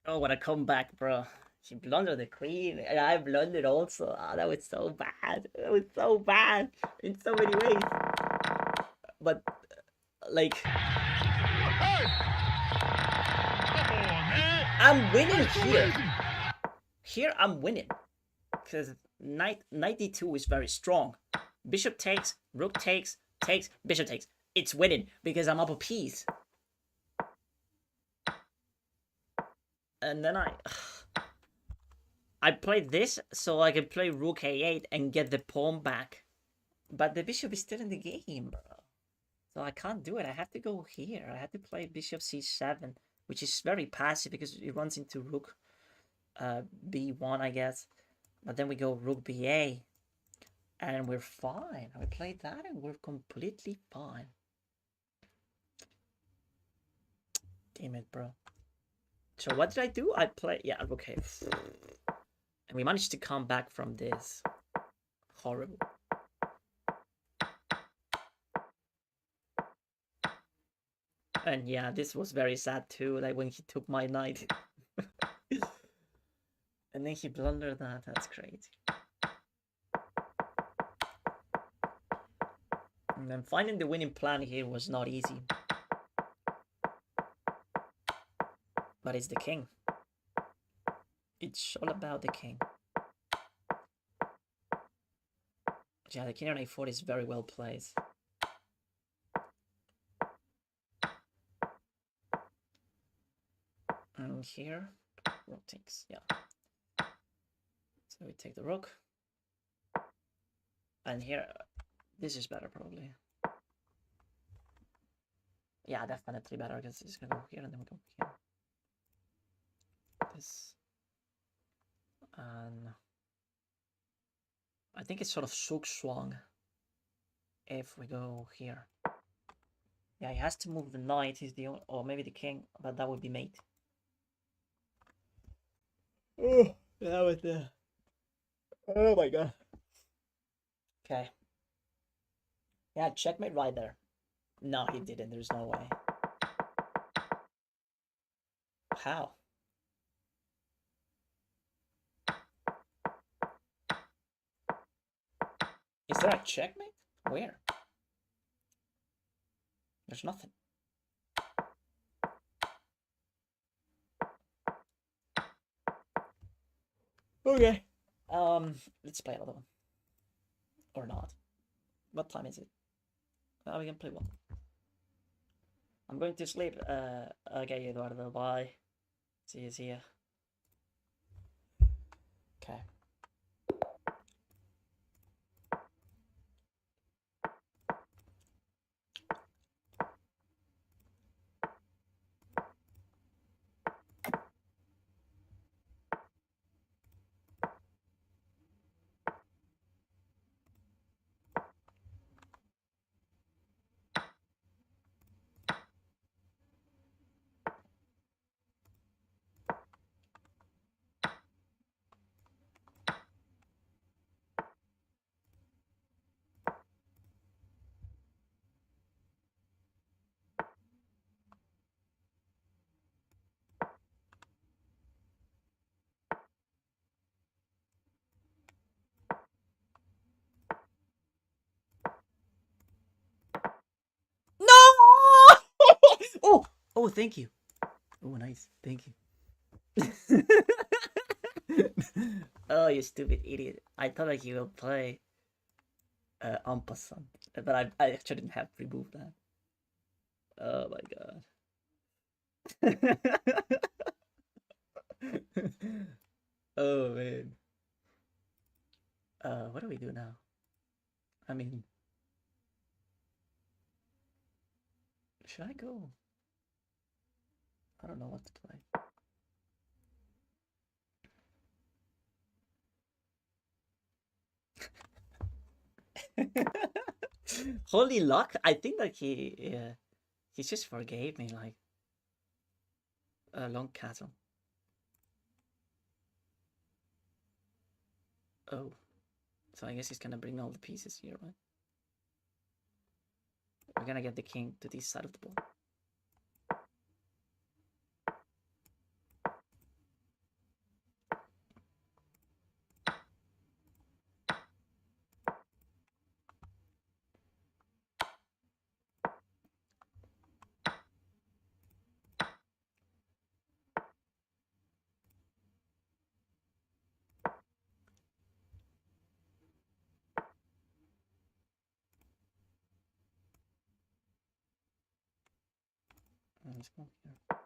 Oh, what a comeback, bro. She blundered the queen, and I blundered also. Ah, that was so bad. That was so bad in so many ways. But, like, I'm winning here. Here, I'm winning. Because knight 92 is very strong. Bishop takes, rook takes, bishop takes. It's winning because I'm up a piece. And then I played this so I can play rook a8 and get the pawn back. But the bishop is still in the game, bro. So I can't do it. I have to go here. I have to play bishop c7, which is very passive because it runs into rook b1, I guess. But then we go rook ba, and we're fine. We played that and we're completely fine. Damn it, bro. So what did I do? I play, yeah, okay. And we managed to come back from this. Horrible. And yeah, this was very sad too, like when he took my knight. And then he blundered that, that's crazy. And then finding the winning plan here was not easy. But it's the king. It's all about the king. Yeah, the king on a4 is very well placed. And here, rook takes, yeah. So we take the rook. And here, this is better probably. Yeah, definitely better because it's gonna go here and then we go here. This. And I think it's sort of Zugzwang if we go here. Yeah, he has to move the knight, he's the only, or maybe the king, but that would be mate. Oh, that was the... Oh my god. Okay. Yeah, checkmate right there. No, he didn't, there's no way. How? Is there a checkmate? Where? There's nothing. Okay. Let's play another one. Or not. What time is it? We can play one. I'm going to sleep. Okay, Eduardo, bye. See you here. Okay. No! Oh, thank you. Oh, nice. Thank you. Oh, you stupid idiot. I thought like you will play en passant, but I actually didn't have to remove that. Oh my god. Oh man. What do we do now? I mean, should I go? I don't know what to play. Holy luck! I think that he just forgave me like a long castle. Oh, so I guess he's gonna bring all the pieces here, right? We're gonna get the king to this side of the board. let's go here.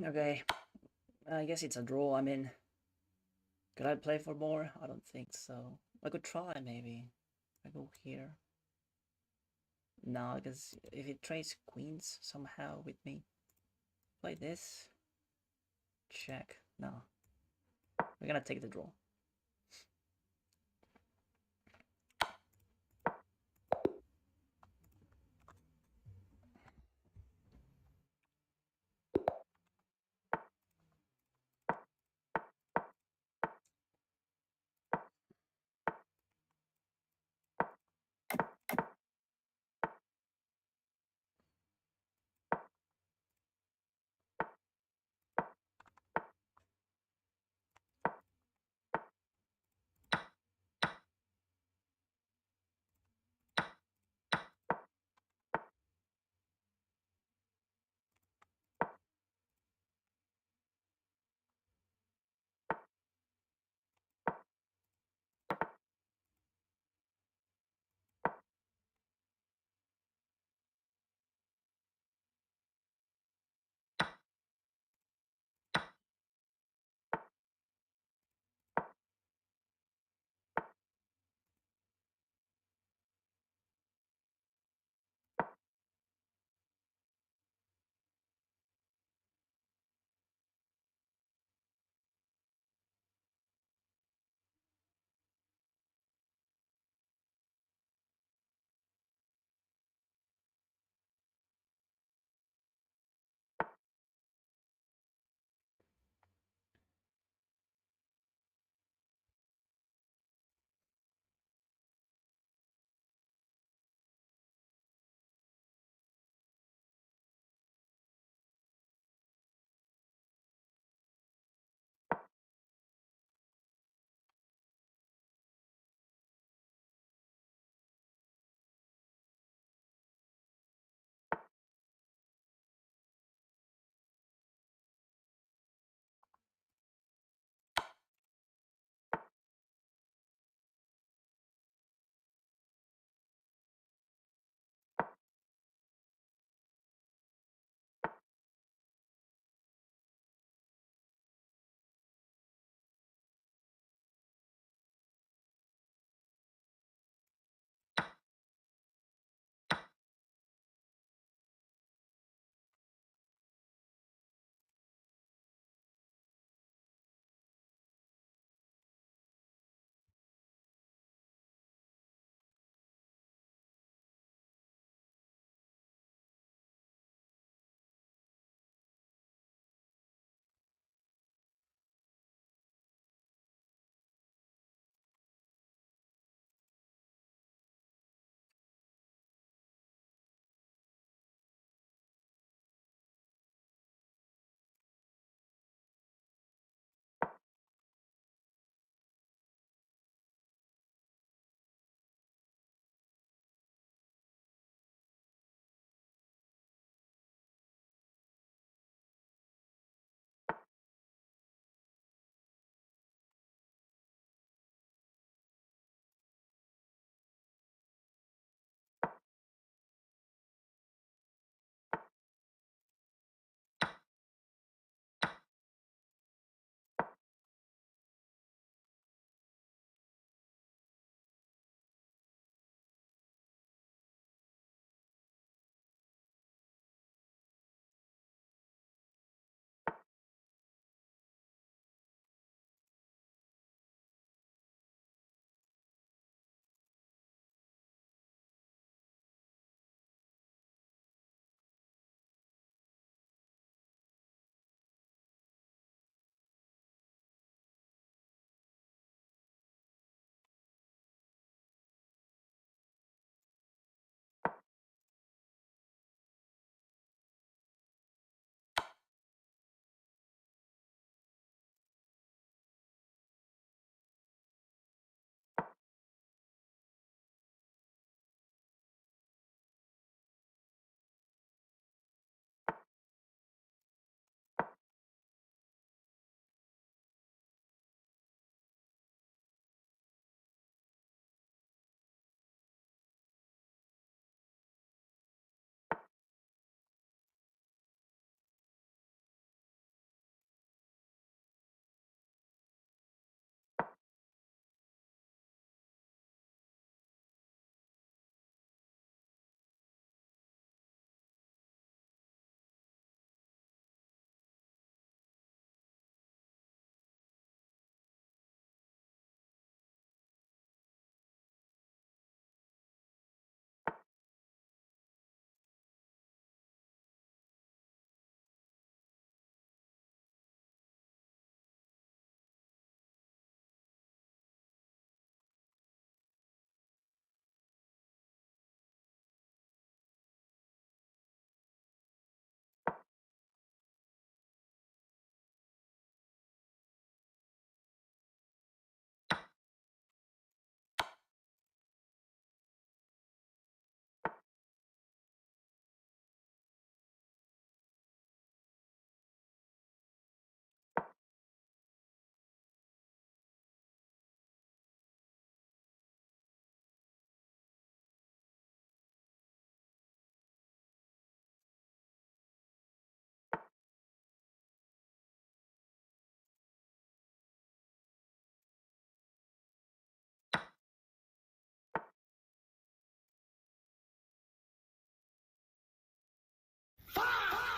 Okay, I guess it's a draw. I mean, could I play for more? I don't think so. I could try maybe. I go here. No, because if it trades queens somehow with me, play this. Check. No, we're gonna take the draw.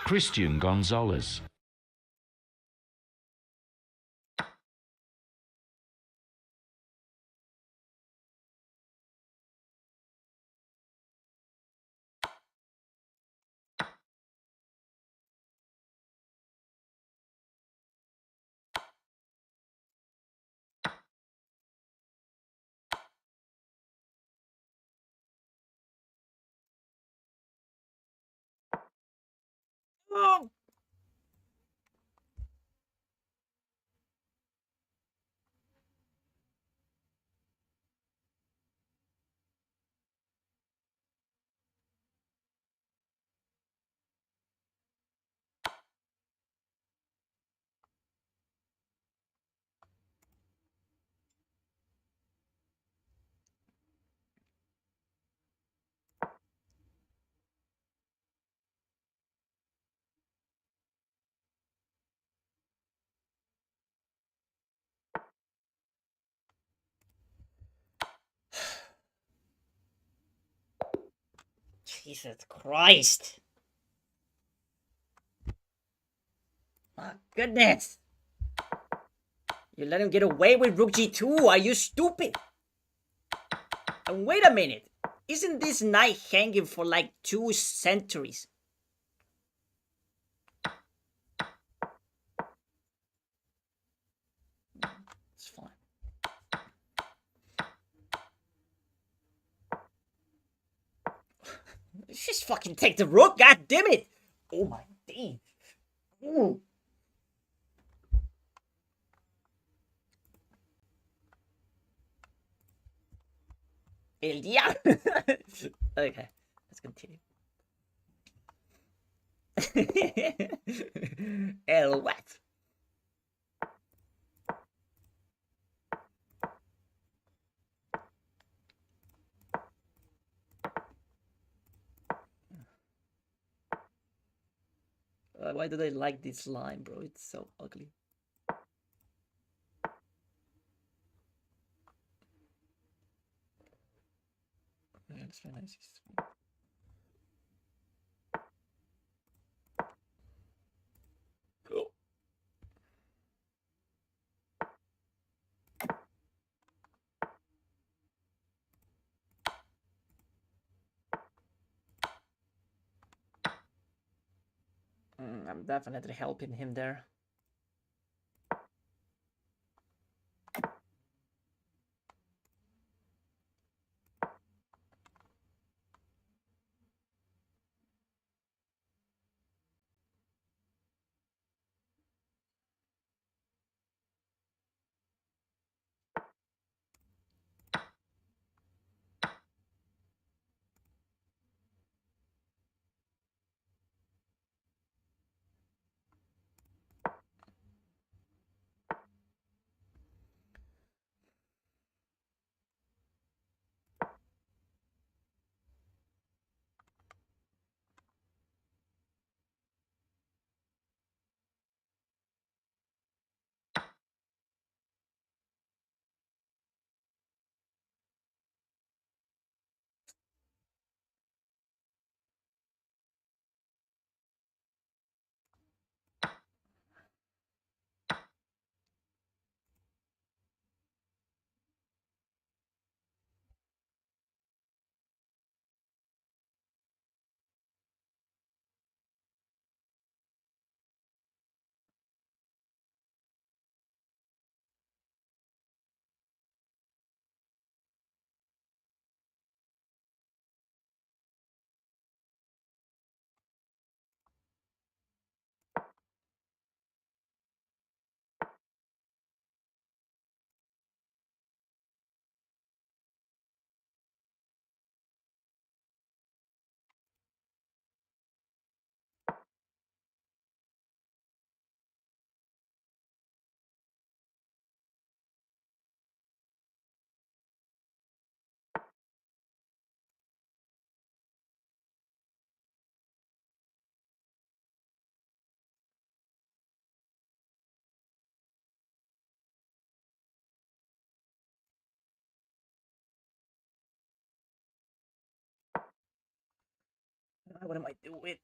Christian Gonzalez. Oh. Jesus Christ. My goodness. You let him get away with Rook G2. Are you stupid? And wait a minute. Isn't this knight hanging for like 2 centuries? It's fine. Just fucking take the rook, god damn it! Oh my days. Ooh. El diablo. Okay, let's continue. El what? Why do they like this line, bro? It's so ugly. Yeah, it's very nice. Oh. I'm definitely helping him there. What am I doing?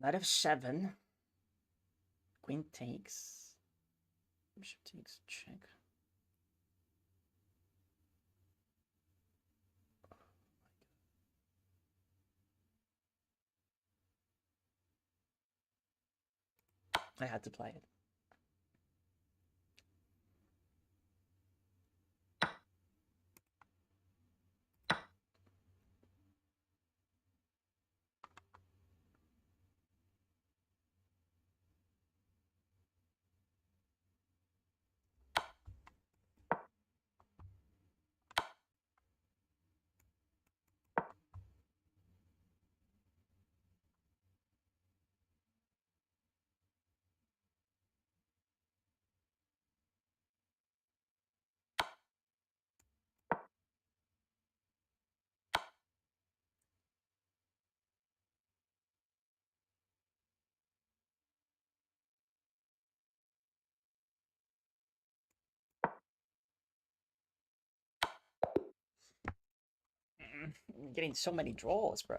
Knight of 7. Queen takes. Bishop takes, check. I had to play it. I'm getting so many draws, bro.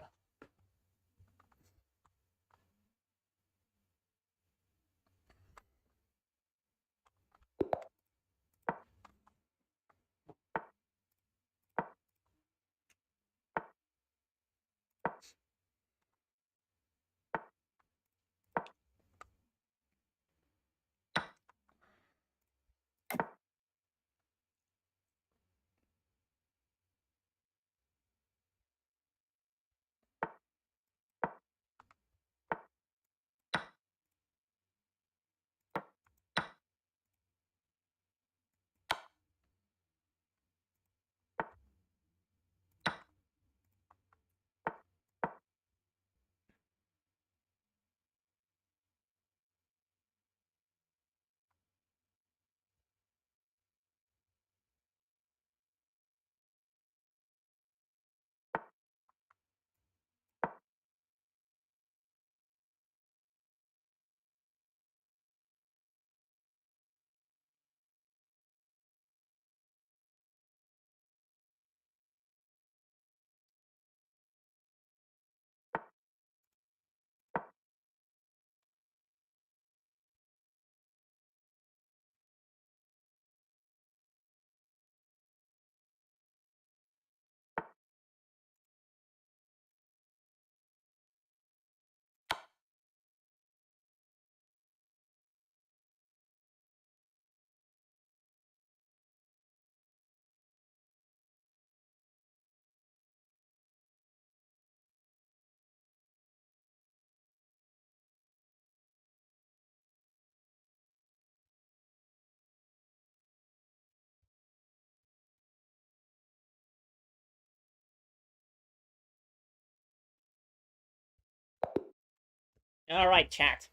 All right, chat.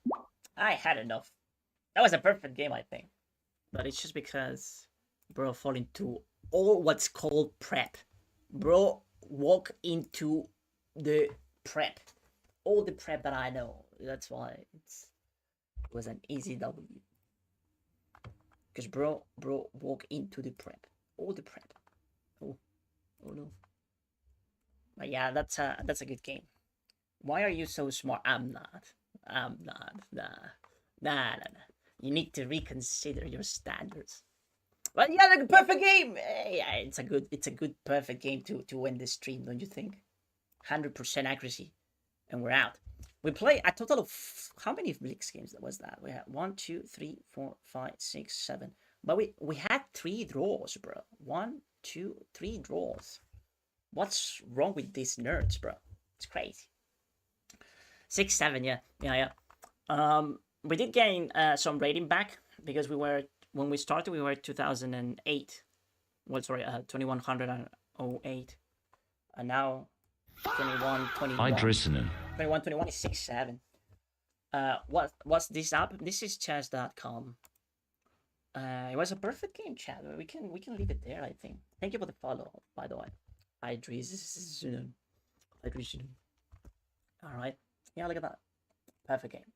I had enough. That was a perfect game, I think. But it's just because bro fall into all what's called prep. Bro walk into the prep. All the prep that I know. That's why it was an easy W. Because bro walk into the prep. All the prep. Oh no. But yeah, that's a good game. Why are you so smart? I'm not. Nah. You need to reconsider your standards. But yeah, like a perfect game. Yeah, it's a good perfect game to win this stream, don't you think? 100% accuracy, and we're out. We play a total of how many Blix games was that? We had 1, 2, 3, 4, 5, 6, 7. But we had 3 draws, bro. 1, 2, 3 draws. What's wrong with these nerds, bro? It's crazy. 6, 7, yeah. We did gain some rating back because when we started we were 2008. Well, sorry, 2108, and now 2121. I'd listening. 2121 is 6, 7. What's this app? This is chess.com. It was a perfect game, chat. We can leave it there, I think. Thank you for the follow, by the way. Idris. All right. Yeah, look at that. Perfect game.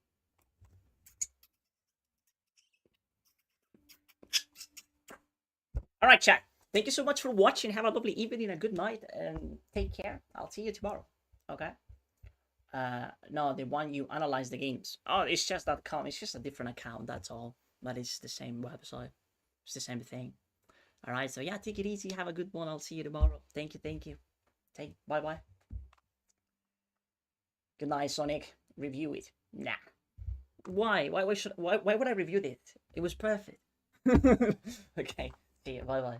All right, chat. Thank you so much for watching. Have a lovely evening, a good night, and take care. I'll see you tomorrow. Okay? No, the one you analyze the games. Oh, it's just that account. It's just a different account. That's all. But it's the same website. It's the same thing. All right. So yeah, take it easy. Have a good one. I'll see you tomorrow. Thank you. Thank you. Bye bye. Good night, Sonic. Review it. Nah. Why? Why would I review it? It was perfect. Okay. See you. Bye bye.